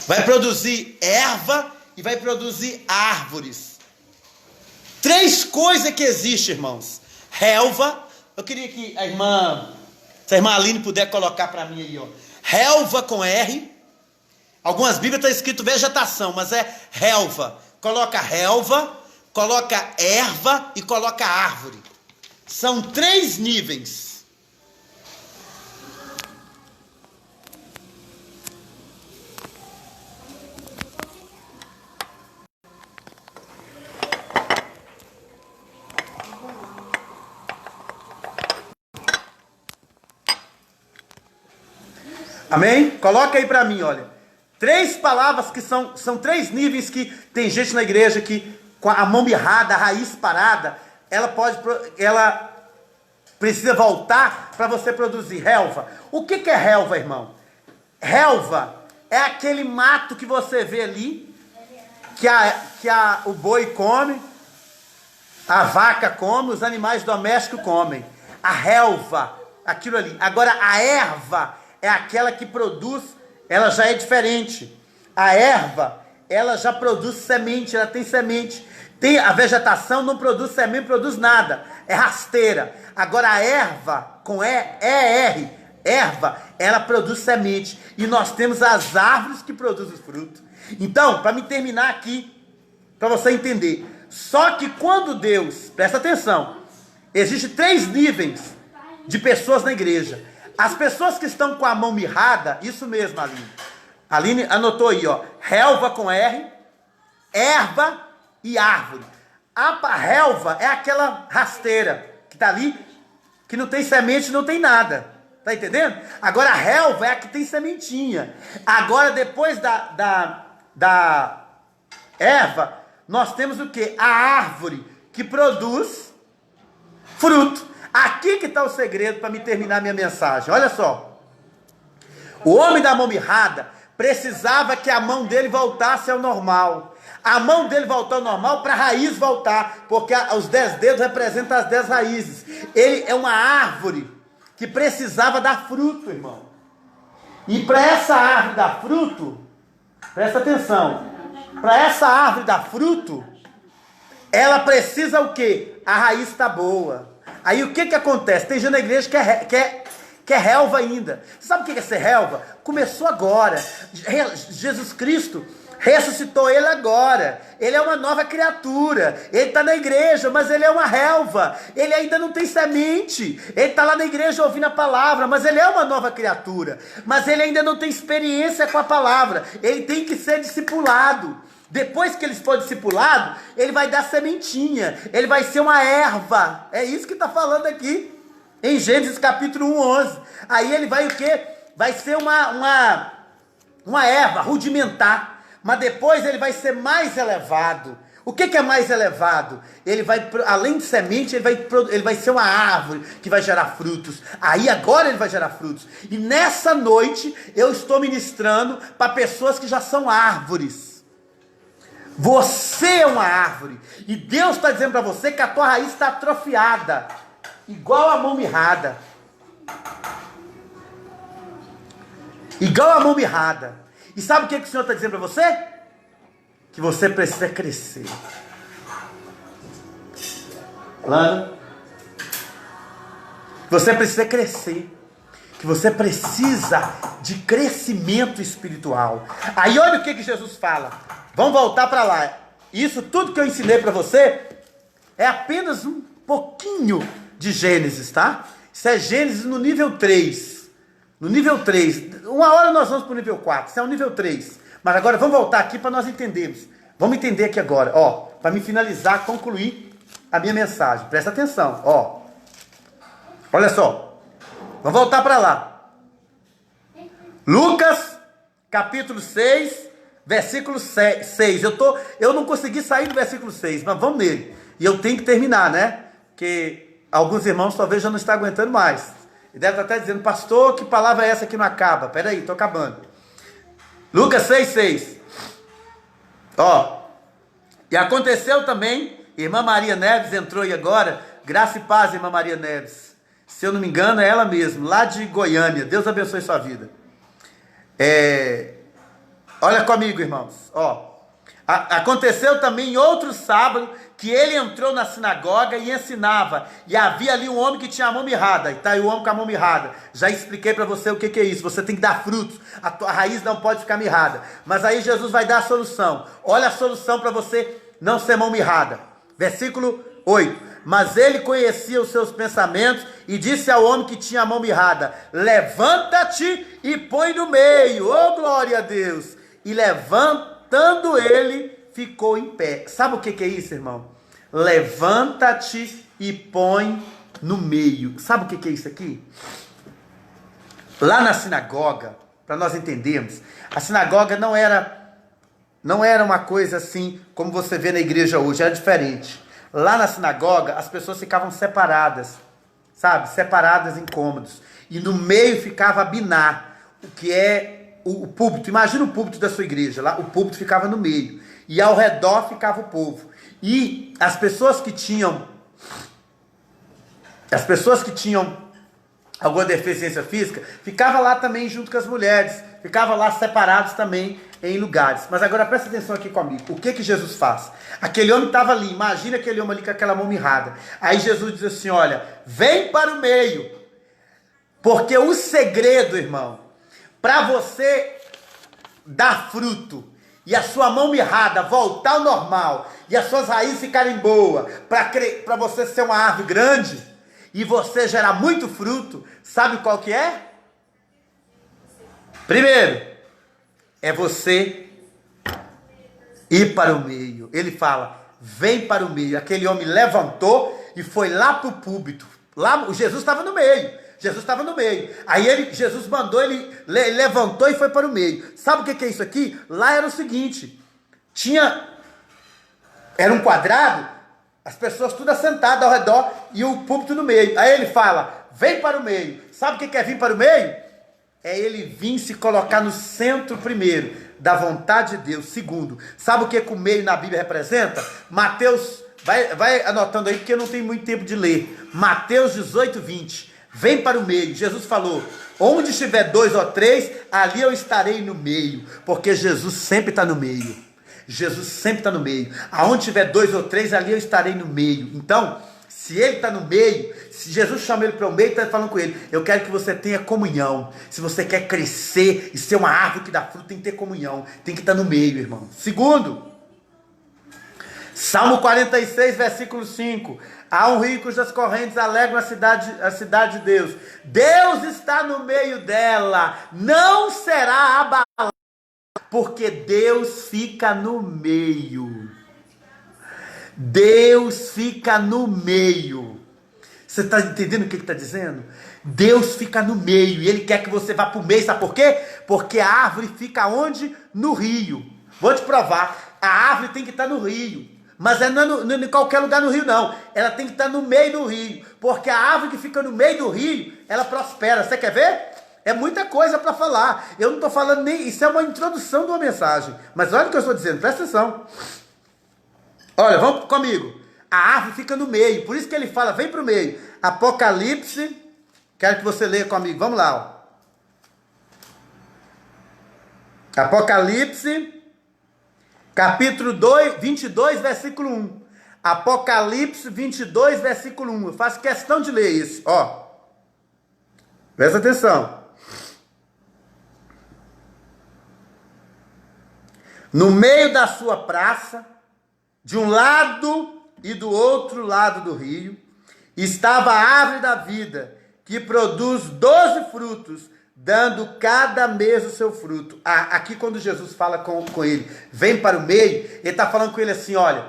Vai produzir erva e vai produzir árvores. 3 coisas que existem, irmãos. Relva. Eu queria que se a irmã Aline puder colocar para mim aí, ó. Relva com R. Algumas Bíblias está escrito vegetação, mas é relva. Coloca erva e coloca árvore. São 3 níveis. Amém? Coloca aí para mim, olha. 3 palavras que são 3 níveis que tem gente na igreja que com a mão mirrada, a raiz parada, ela precisa voltar para você produzir. Relva. O que é relva, irmão? Relva é aquele mato que você vê ali, o boi come, a vaca come, os animais domésticos comem. A relva, aquilo ali. Agora a erva é aquela que produz, ela já é diferente. A erva, ela já produz semente, ela tem semente. A vegetação não produz semente, produz nada. É rasteira. Agora a erva, com ER, erva, ela produz semente. E nós temos as árvores que produzem fruto. Então, para me terminar aqui, para você entender. Só que quando Deus, presta atenção, existem 3 níveis de pessoas na igreja. As pessoas que estão com a mão mirrada, isso mesmo, Aline. Aline anotou aí, ó. Relva com R, erva e árvore. A relva é aquela rasteira que está ali, que não tem semente, não tem nada. Tá entendendo? Agora a relva é a que tem sementinha. Agora depois da erva, nós temos o quê? A árvore que produz fruto. Aqui que está o segredo para me terminar minha mensagem. Olha só. O homem da mão mirrada precisava que a mão dele voltasse ao normal. A mão dele voltou ao normal para a raiz voltar, porque os 10 dedos representam as 10 raízes. Ele é uma árvore que precisava dar fruto, irmão. E para essa árvore dar fruto, presta atenção, para essa árvore dar fruto, ela precisa o quê? A raiz está boa. Aí o que acontece? Tem gente na igreja que é relva ainda. Você sabe o que é ser relva? Começou agora. Jesus Cristo ressuscitou ele agora. Ele é uma nova criatura. Ele está na igreja, mas ele é uma relva. Ele ainda não tem semente. Ele está lá na igreja ouvindo a palavra, mas ele é uma nova criatura. Mas ele ainda não tem experiência com a palavra. Ele tem que ser discipulado. Depois que ele for discipulado, ele vai dar sementinha. Ele vai ser uma erva. É isso que está falando aqui. Em Gênesis capítulo 1:11. Aí ele vai o quê? Vai ser uma erva rudimentar. Mas depois ele vai ser mais elevado. O que é mais elevado? Ele vai, além de semente, ele vai ser uma árvore que vai gerar frutos. Aí agora ele vai gerar frutos. E nessa noite eu estou ministrando para pessoas que já são árvores. Você é uma árvore. E Deus está dizendo para você que a tua raiz está atrofiada. Igual a mão mirrada. Igual a mão mirrada. E sabe o que o Senhor está dizendo para você? Que você precisa crescer. Lana, você precisa crescer. Que você precisa de crescimento espiritual. Aí olha o que Jesus fala. Vamos voltar para lá. Isso tudo que eu ensinei para você é apenas um pouquinho de Gênesis, tá? Isso é Gênesis no nível 3. No nível 3. Uma hora nós vamos para o nível 4. Isso é o nível 3. Mas agora vamos voltar aqui para nós entendermos. Vamos entender aqui agora. Ó, para me finalizar, concluir a minha mensagem. Presta atenção. Ó. Olha só. Vamos voltar para lá. Lucas, capítulo 6, versículo 6. Eu não consegui sair do versículo 6, mas vamos nele. E eu tenho que terminar, né? Porque alguns irmãos talvez já não estão aguentando mais. E deve estar até dizendo, pastor, que palavra é essa que não acaba? Peraí, estou acabando. Lucas 6,6. Ó. E aconteceu também, irmã Maria Neves entrou aí agora. Graça e paz, irmã Maria Neves. Se eu não me engano, é ela mesma, lá de Goiânia. Deus abençoe sua vida. Olha comigo, irmãos. Ó. Aconteceu também em outro sábado que ele entrou na sinagoga e ensinava. E havia ali um homem que tinha a mão mirrada. E tá aí o homem com a mão mirrada. Já expliquei para você o que é isso. Você tem que dar frutos. A tua raiz não pode ficar mirrada. Mas aí Jesus vai dar a solução. Olha a solução para você não ser mão mirrada. Versículo 8. Mas ele conhecia os seus pensamentos e disse ao homem que tinha a mão mirrada: levanta-te e põe no meio. Oh, glória a Deus! E levantando ele, ficou em pé. Sabe o que é isso, irmão? Levanta-te e põe no meio. Sabe o que é isso aqui? Lá na sinagoga, para nós entendermos, a sinagoga não era uma coisa assim como você vê na igreja hoje, era diferente. Lá na sinagoga, as pessoas ficavam separadas, sabe? Separadas em cômodos. E no meio ficava a biná, o que é o púlpito. Imagina o púlpito da sua igreja. Lá o púlpito ficava no meio. E ao redor ficava o povo. E as pessoas que tinham alguma deficiência física, ficava lá também junto com as mulheres. Ficava lá separados também em lugares. Mas agora presta atenção aqui comigo. O que Jesus faz? Aquele homem estava ali. Imagina aquele homem ali com aquela mão mirrada. Aí Jesus diz assim, olha, vem para o meio. Porque o segredo, irmão, para você dar fruto e a sua mão mirrada voltar ao normal e as suas raízes ficarem boas, para você ser uma árvore grande e você gerar muito fruto, sabe qual que é? Primeiro, é você ir para o meio. Ele fala, vem para o meio. Aquele homem levantou e foi lá para o púlpito. Lá, o Jesus estava no meio. Jesus estava no meio. Aí Jesus mandou, ele levantou e foi para o meio. Sabe o que é isso aqui? Lá era o seguinte, era um quadrado, as pessoas tudo assentadas ao redor e o púlpito no meio. Aí ele fala, vem para o meio. Sabe o que é vir para o meio? É ele vir se colocar no centro primeiro. da vontade de Deus. Segundo, sabe o que o meio na Bíblia representa? Mateus, vai anotando aí, porque eu não tenho muito tempo de ler. Mateus 18, 20. Vem para o meio. Jesus falou: onde estiver 2 ou 3, ali eu estarei no meio. Porque Jesus sempre está no meio. Jesus sempre está no meio. Aonde tiver 2 ou 3, ali eu estarei no meio. Então, se ele está no meio, se Jesus chama ele para o meio, está falando com ele: eu quero que você tenha comunhão. Se você quer crescer e ser uma árvore que dá fruto, tem que ter comunhão. Tem que estar no meio, irmão. Segundo, Salmo 46, versículo 5. Há um rio cujas correntes alegram a cidade de Deus. Deus está no meio dela, não será abalada, porque Deus fica no meio. Deus fica no meio. Você está entendendo o que ele está dizendo? Deus fica no meio e ele quer que você vá para o meio. Sabe por quê? Porque a árvore fica onde? No rio. Vou te provar. A árvore tem que estar no rio. Mas não é em qualquer lugar no rio, não. Ela tem que estar no meio do rio. Porque a árvore que fica no meio do rio, ela prospera. Você quer ver? É muita coisa para falar. Eu não estou falando nem... Isso é uma introdução de uma mensagem. Mas olha o que eu estou dizendo. Presta atenção. Olha, vamos comigo. A árvore fica no meio. Por isso que ele fala: vem para o meio. Apocalipse. Quero que você leia comigo. Vamos lá. Ó. Apocalipse. Capítulo 22, versículo 1. Apocalipse 22, versículo 1. Eu faço questão de ler isso. Ó. Presta atenção. No meio da sua praça, de um lado e do outro lado do rio, estava a árvore da vida, que produz 12 frutos, dando cada mês o seu fruto. Aqui quando Jesus fala com ele, vem para o meio, ele está falando com ele assim, olha,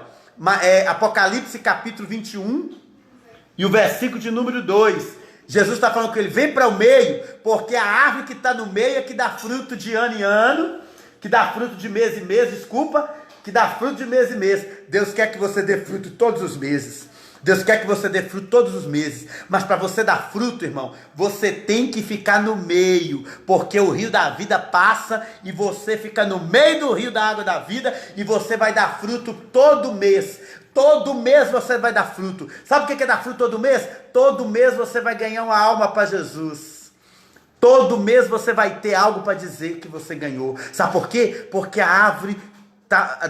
Apocalipse capítulo 21, e o versículo de número 2, Jesus está falando com ele: vem para o meio, porque a árvore que está no meio é que dá fruto de ano em ano, que dá fruto de mês em mês, que dá fruto de mês em mês. Deus quer que você dê fruto todos os meses. Deus quer que você dê fruto todos os meses. Mas para você dar fruto, irmão, você tem que ficar no meio. Porque o rio da vida passa e você fica no meio do rio da água da vida. E você vai dar fruto todo mês. Todo mês você vai dar fruto. Sabe o que é dar fruto todo mês? Todo mês você vai ganhar uma alma para Jesus. Todo mês você vai ter algo para dizer que você ganhou. Sabe por quê? Porque a árvore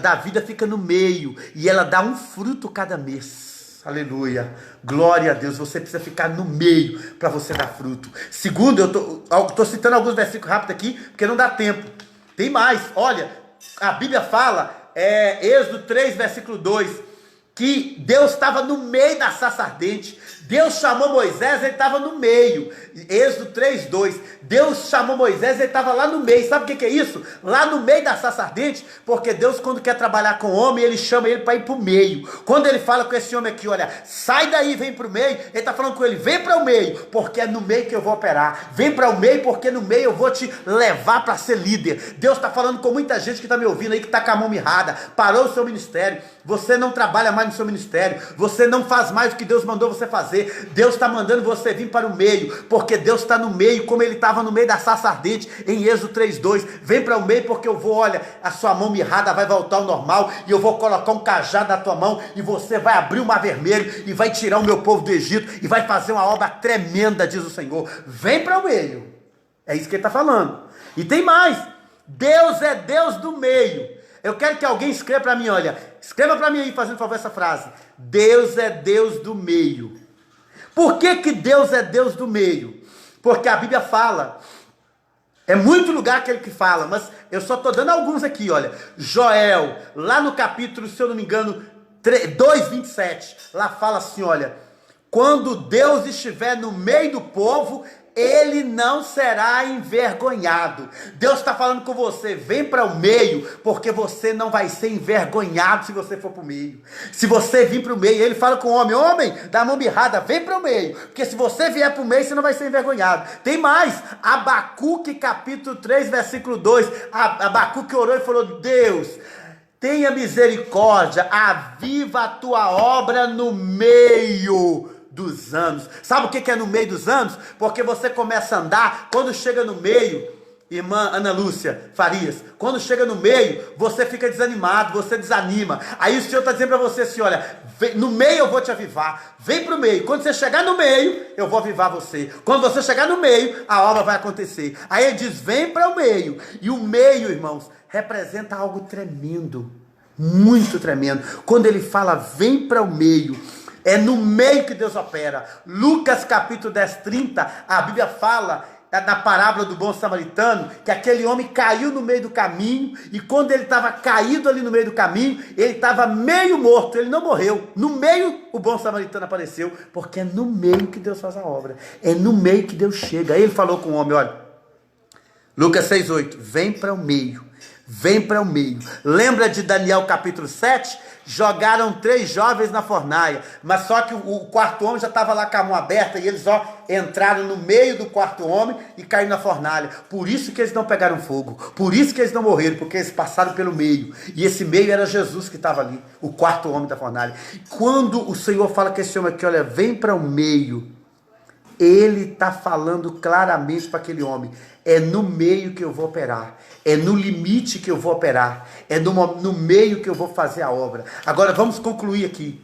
da vida fica no meio. E ela dá um fruto cada mês. Aleluia, glória a Deus. Você precisa ficar no meio para você dar fruto. Segundo, eu estou citando alguns versículos rápidos aqui, porque não dá tempo. Tem mais, olha, a Bíblia fala, Êxodo 3, versículo 2, que Deus estava no meio da sarça ardente. Deus chamou Moisés, ele estava no meio. Êxodo 3, 2. Deus chamou Moisés, ele estava lá no meio. Sabe o que é isso? Lá no meio da sarça ardente. Porque Deus, quando quer trabalhar com o homem, ele chama ele para ir para o meio. Quando ele fala com esse homem aqui, olha, sai daí, vem para o meio. Ele está falando com ele: vem para o meio, porque é no meio que eu vou operar. Vem para o meio, porque no meio eu vou te levar para ser líder. Deus está falando com muita gente que está me ouvindo aí, que está com a mão mirrada, parou o seu ministério. Você não trabalha mais no seu ministério. Você não faz mais o que Deus mandou você fazer. Deus está mandando você vir para o meio, porque Deus está no meio, como ele estava no meio da sarça ardente, em Êxodo 3:2. Vem para o meio, porque eu vou, olha, a sua mão mirrada vai voltar ao normal, e eu vou colocar um cajado na tua mão, e você vai abrir o mar vermelho, e vai tirar o meu povo do Egito, e vai fazer uma obra tremenda, diz o Senhor. Vem para o meio. É isso que ele está falando. E tem mais: Deus é Deus do meio. Eu quero que alguém escreva para mim, olha, escreva para mim aí, fazendo favor, essa frase: Deus é Deus do meio. Por que Deus é Deus do meio? Porque a Bíblia fala, é muito lugar aquele que fala, mas eu só estou dando alguns aqui, olha. Joel, lá no capítulo, se eu não me engano, 2:27, lá fala assim, olha: quando Deus estiver no meio do povo, ele não será envergonhado. Deus está falando com você: vem para o meio, porque você não vai ser envergonhado se você for para o meio. Se você vir para o meio, ele fala com o homem: homem, dá mão mirrada, vem para o meio, porque se você vier para o meio, você não vai ser envergonhado. Tem mais, Abacuque capítulo 3, versículo 2, Abacuque orou e falou: Deus, tenha misericórdia, aviva a tua obra no meio dos anos. Sabe o que é no meio dos anos? Porque você começa a andar, quando chega no meio, Irmã Ana Lúcia Farias, quando chega no meio, você fica desanimado, você desanima. Aí o Senhor está dizendo para você assim, olha, no meio eu vou te avivar, vem para o meio. Quando você chegar no meio, eu vou avivar você. Quando você chegar no meio, a obra vai acontecer. Aí ele diz, vem para o meio. E o meio, irmãos, representa algo tremendo, muito tremendo. Quando ele fala, vem para o meio, é no meio que Deus opera. Lucas capítulo 10, 30, a Bíblia fala, na parábola do bom samaritano, que aquele homem caiu no meio do caminho, e quando ele estava caído ali no meio do caminho, ele estava meio morto, ele não morreu. No meio o bom samaritano apareceu, porque é no meio que Deus faz a obra, é no meio que Deus chega. Aí ele falou com o homem, olha, Lucas 6,8, vem para o meio, vem para o meio. Lembra de Daniel capítulo 7? Jogaram 3 jovens na fornalha, mas só que o quarto homem já estava lá com a mão aberta, e eles entraram no meio do quarto homem e caíram na fornalha. Por isso que eles não pegaram fogo, por isso que eles não morreram, porque eles passaram pelo meio, e esse meio era Jesus que estava ali, o quarto homem da fornalha. Quando o Senhor fala com esse homem aqui, olha, vem para o meio, ele está falando claramente para aquele homem, é no meio que eu vou operar, é no limite que eu vou operar, é no meio que eu vou fazer a obra. Agora vamos concluir aqui,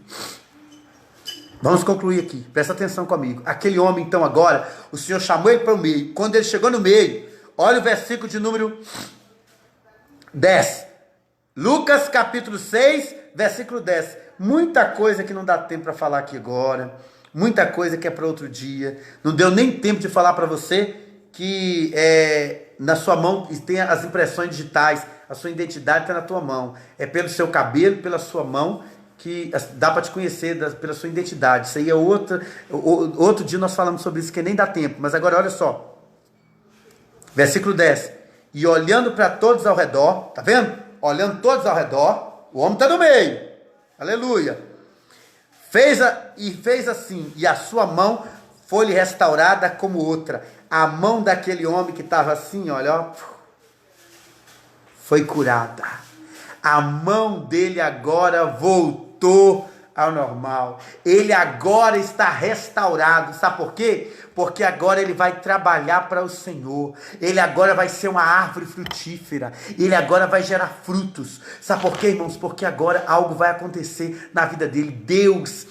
presta atenção comigo. Aquele homem então agora, o Senhor chamou ele para o meio. Quando ele chegou no meio, olha o versículo de número 10, Lucas capítulo 6, versículo 10, muita coisa que não dá tempo para falar aqui agora, muita coisa que é para outro dia, não deu nem tempo de falar para você que na sua mão tem as impressões digitais, a sua identidade está na tua mão, é pelo seu cabelo, pela sua mão, que dá para te conhecer pela sua identidade. Isso aí é outro dia nós falamos sobre isso, que nem dá tempo, mas agora olha só, versículo 10, e olhando para todos ao redor, tá vendo? Olhando todos ao redor, o homem está no meio, aleluia, fez assim, e a sua mão foi-lhe restaurada como outra. A mão daquele homem que estava assim, olha, foi curada. A mão dele agora voltou ao normal. Ele agora está restaurado. Sabe por quê? Porque agora ele vai trabalhar para o Senhor. Ele agora vai ser uma árvore frutífera. Ele agora vai gerar frutos. Sabe por quê, irmãos? Porque agora algo vai acontecer na vida dele. Deus,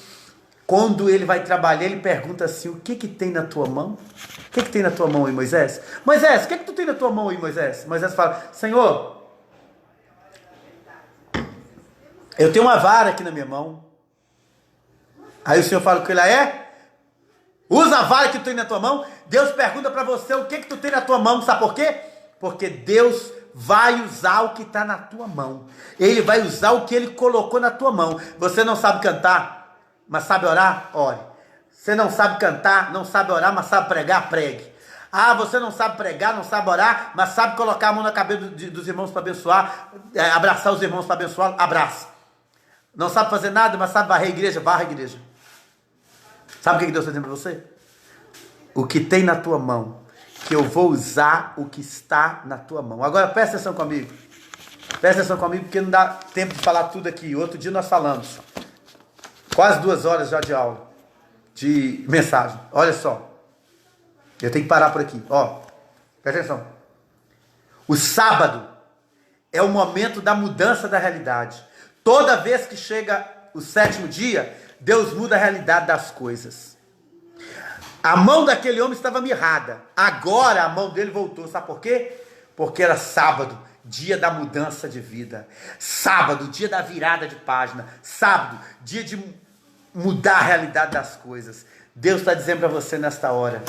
quando ele vai trabalhar, ele pergunta assim, o que tem na tua mão? O que tem na tua mão aí, Moisés? Moisés, o que tu tem na tua mão aí, Moisés? Moisés fala, Senhor, eu tenho uma vara aqui na minha mão. Aí o Senhor fala que ele usa a vara que tu tem na tua mão. Deus pergunta para você o que tu tem na tua mão, sabe por quê? Porque Deus vai usar o que está na tua mão. Ele vai usar o que ele colocou na tua mão. Você não sabe cantar, mas sabe orar? Ore. Você não sabe cantar, não sabe orar, mas sabe pregar? Pregue. Ah, você não sabe pregar, não sabe orar, mas sabe colocar a mão na cabeça dos irmãos para abençoar, abraçar os irmãos para abençoar, abraça. Não sabe fazer nada, mas sabe varrer a igreja, varra a igreja. Sabe o que Deus está dizendo para você? O que tem na tua mão, que eu vou usar o que está na tua mão. Agora presta atenção comigo. Presta atenção comigo, porque não dá tempo de falar tudo aqui. Outro dia nós falamos. Quase 2 horas já de aula. De mensagem. Olha só. Eu tenho que parar por aqui. Ó, presta atenção. O sábado é o momento da mudança da realidade. Toda vez que chega o 7º dia, Deus muda a realidade das coisas. A mão daquele homem estava mirrada. Agora a mão dele voltou. Sabe por quê? Porque era sábado, dia da mudança de vida. Sábado, dia da virada de página. Sábado, dia de mudar a realidade das coisas. Deus está dizendo para você nesta hora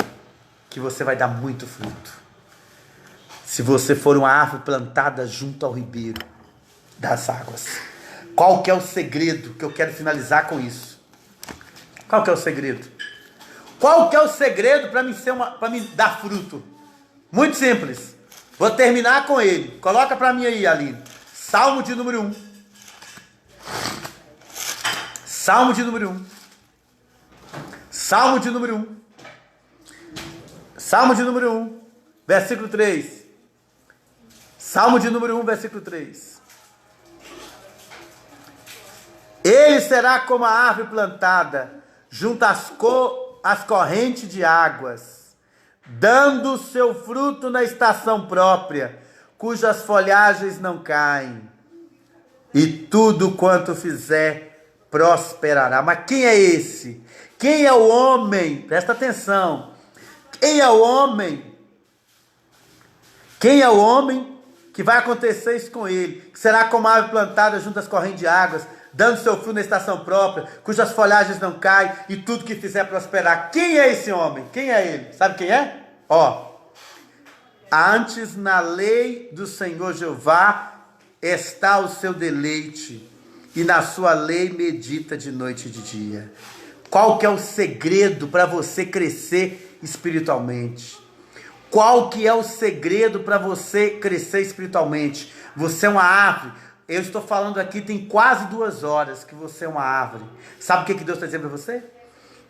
que você vai dar muito fruto. Se você for uma árvore plantada junto ao ribeiro das águas. Qual que é o segredo? Que eu quero finalizar com isso. Qual que é o segredo? Qual que é o segredo para me dar fruto? Muito simples. Vou terminar com ele. Coloca para mim aí, Aline. Salmo de número 1. Salmo de número 1. Salmo de número 1. Salmo de número 1, versículo 3. Salmo de número 1, versículo 3. Ele será como a árvore plantada junto às correntes de águas, dando seu fruto na estação própria, cujas folhagens não caem, e tudo quanto fizer prosperará. Mas quem é esse? Quem é o homem? Presta atenção. Quem é o homem? Quem é o homem que vai acontecer isso com ele? Que será como a árvore plantada junto às correntes de águas, dando seu fruto na estação própria, cujas folhagens não caem, e tudo que fizer prosperar. Quem é esse homem? Quem é ele? Sabe quem é? Antes na lei do Senhor Jeová está o seu deleite, e na sua lei medita de noite e de dia. Qual que é o segredo para você crescer espiritualmente? Qual que é o segredo para você crescer espiritualmente? Você é uma árvore. Eu estou falando aqui tem quase 2 horas que você é uma árvore. Sabe o que Deus está dizendo para você?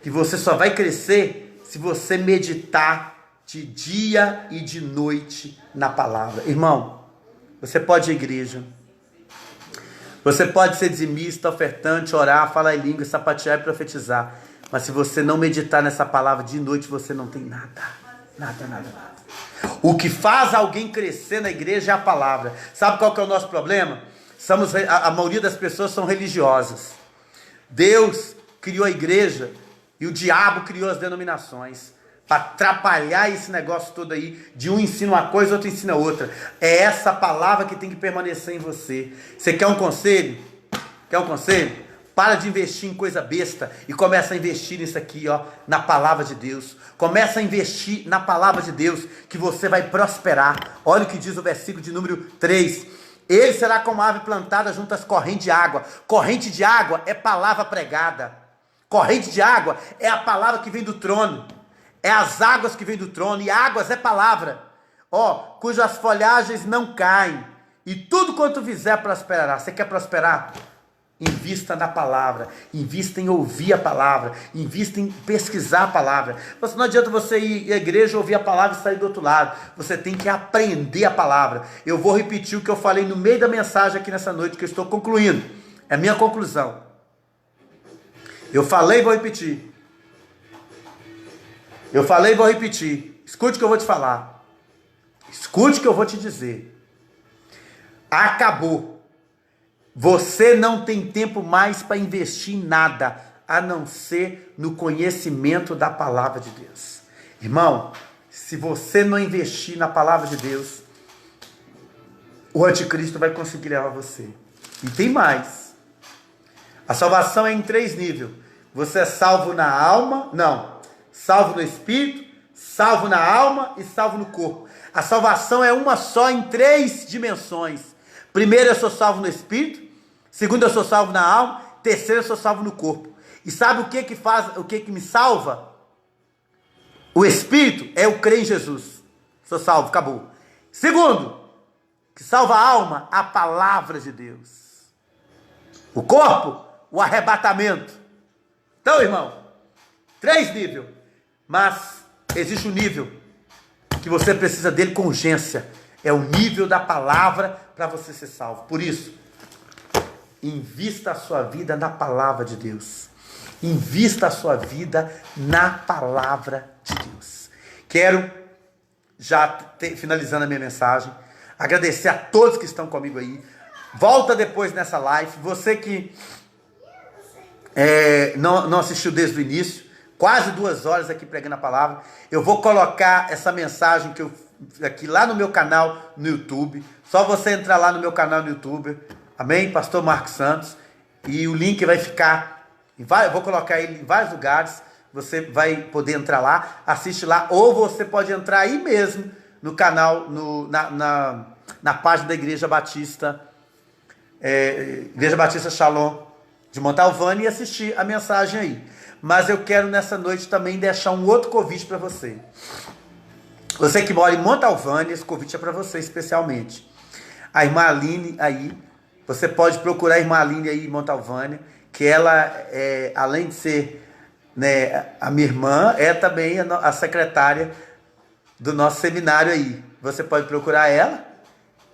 Que você só vai crescer se você meditar de dia e de noite na palavra. Irmão, você pode ir à igreja. Você pode ser dizimista, ofertante, orar, falar em língua, sapatear e profetizar. Mas se você não meditar nessa palavra de noite, você não tem nada. Nada. O que faz alguém crescer na igreja é a palavra. Sabe qual que é o nosso problema? A maioria das pessoas são religiosas. Deus criou a igreja e o diabo criou as denominações para atrapalhar esse negócio todo aí, de um ensina uma coisa, outro ensina outra. É essa palavra que tem que permanecer em você. Você quer um conselho? Quer um conselho? Para de investir em coisa besta e começa a investir nisso aqui, na palavra de Deus. Começa a investir na palavra de Deus, que você vai prosperar. Olha o que diz o versículo de número 3. Ele será como árvore plantada junto às correntes de água. Corrente de água é palavra pregada. Corrente de água é a palavra que vem do trono. É as águas que vêm do trono, e águas é palavra, cujas folhagens não caem, e tudo quanto fizer prosperará. Você quer prosperar? Invista na palavra, invista em ouvir a palavra, invista em pesquisar a palavra. Não adianta você ir à igreja, ouvir a palavra e sair do outro lado. Você tem que aprender a palavra. Eu vou repetir o que eu falei no meio da mensagem aqui nessa noite, que eu estou concluindo. É a minha conclusão. Eu falei e vou repetir. Escute o que eu vou te falar. Escute o que eu vou te dizer. Acabou. Você não tem tempo mais para investir em nada, a não ser no conhecimento da palavra de Deus. Irmão, se você não investir na palavra de Deus, o anticristo vai conseguir levar você. E tem mais. A salvação é em 3 níveis. Você é salvo na alma, salvo no espírito, salvo na alma e salvo no corpo. A salvação é uma só em 3 dimensões. Primeiro, eu sou salvo no espírito. Segundo, eu sou salvo na alma. Terceiro, eu sou salvo no corpo. E sabe o que me salva? O espírito é eu crer em Jesus. Sou salvo, acabou. Segundo, que salva a alma, a palavra de Deus. O corpo, o arrebatamento. Então, irmão, 3 níveis. Mas existe um nível que você precisa dele com urgência. É o nível da palavra para você ser salvo. Por isso, invista a sua vida na palavra de Deus. Invista a sua vida na palavra de Deus. Quero, finalizando a minha mensagem, agradecer a todos que estão comigo aí. Volta depois nessa live. Você que não assistiu desde o início, quase 2 horas aqui pregando a palavra. Eu vou colocar essa mensagem que eu aqui lá no meu canal no YouTube. Só você entrar lá no meu canal no YouTube. Amém? Pastor Marcos Santos. E o link vai ficar. Eu vou colocar ele em vários lugares. Você vai poder entrar lá, assiste lá. Ou você pode entrar aí mesmo no canal, na página da Igreja Batista. Igreja Batista Shalom de Montalvânia, e assistir a mensagem aí. Mas eu quero nessa noite também deixar um outro convite para você. Você que mora em Montalvânia, esse convite é para você especialmente. A irmã Aline aí, você pode procurar a irmã Aline aí em Montalvânia, que ela, além de ser a minha irmã, é também a secretária do nosso seminário aí. Você pode procurar ela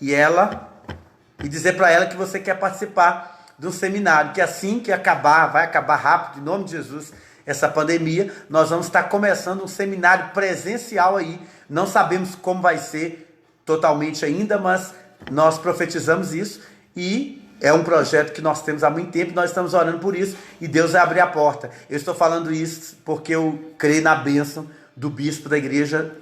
e dizer para ela que você quer participar de um seminário, que assim que vai acabar rápido, em nome de Jesus, essa pandemia, nós vamos estar começando um seminário presencial aí. Não sabemos como vai ser totalmente ainda, mas nós profetizamos isso e é um projeto que nós temos há muito tempo, nós estamos orando por isso e Deus vai abrir a porta. Eu estou falando isso porque eu creio na bênção do bispo da igreja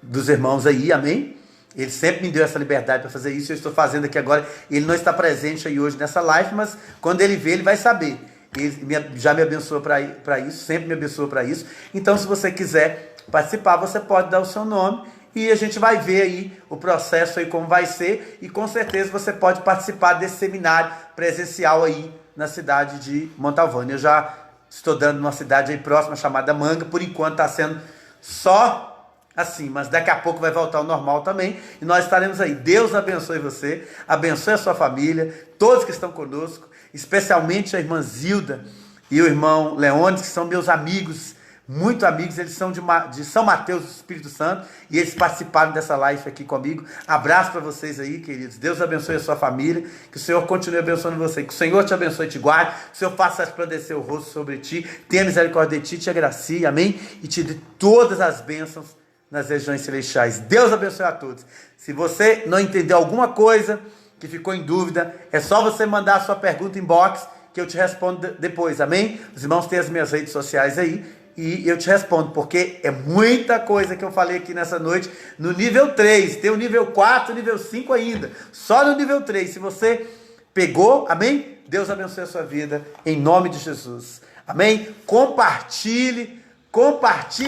dos irmãos aí, amém? Ele sempre me deu essa liberdade para fazer isso, eu estou fazendo aqui agora. Ele não está presente aí hoje nessa live, mas quando ele vê, ele vai saber. Ele já me abençoou para isso, sempre me abençoou para isso. Então, se você quiser participar, você pode dar o seu nome e a gente vai ver aí o processo aí como vai ser. E com certeza você pode participar desse seminário presencial aí na cidade de Montalvânia. Eu já estou dando numa cidade aí próxima chamada Manga. Por enquanto está sendo só assim, mas daqui a pouco vai voltar ao normal também, e nós estaremos aí. Deus abençoe você, abençoe a sua família, todos que estão conosco, especialmente a irmã Zilda e o irmão Leônidas, que são meus amigos, muito amigos, eles são de São Mateus do Espírito Santo, e eles participaram dessa live aqui comigo. Abraço para vocês aí, queridos. Deus abençoe a sua família, que o Senhor continue abençoando você, que o Senhor te abençoe e te guarde, que o Senhor faça resplandecer o rosto sobre ti, tenha misericórdia de ti, te agracie, amém? E te dê todas as bênçãos nas regiões celestiais. Deus abençoe a todos. Se você não entendeu alguma coisa, que ficou em dúvida, é só você mandar a sua pergunta em box, que eu te respondo depois, amém? Os irmãos têm as minhas redes sociais aí, e eu te respondo, porque é muita coisa que eu falei aqui nessa noite, no nível 3, tem o nível 4, o nível 5 ainda, só no nível 3, se você pegou, amém? Deus abençoe a sua vida, em nome de Jesus, amém? Compartilhe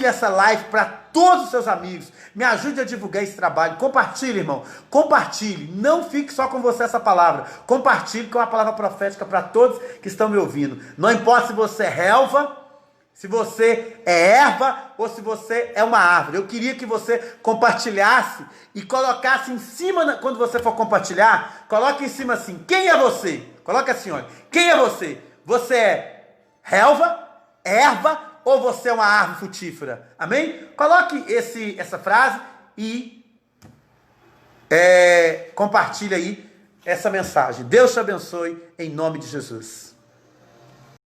essa live para todos os seus amigos. Me ajude a divulgar esse trabalho. Compartilhe, irmão. Compartilhe. Não fique só com você essa palavra. Compartilhe com a palavra profética para todos que estão me ouvindo. Não importa se você é relva, se você é erva ou se você é uma árvore. Eu queria que você compartilhasse e colocasse em cima, quando você for compartilhar, coloque em cima assim, quem é você? Coloque assim, olha, quem é você? Você é relva, erva ou você é uma árvore frutífera? Amém? Coloque essa frase e compartilhe aí essa mensagem. Deus te abençoe em nome de Jesus.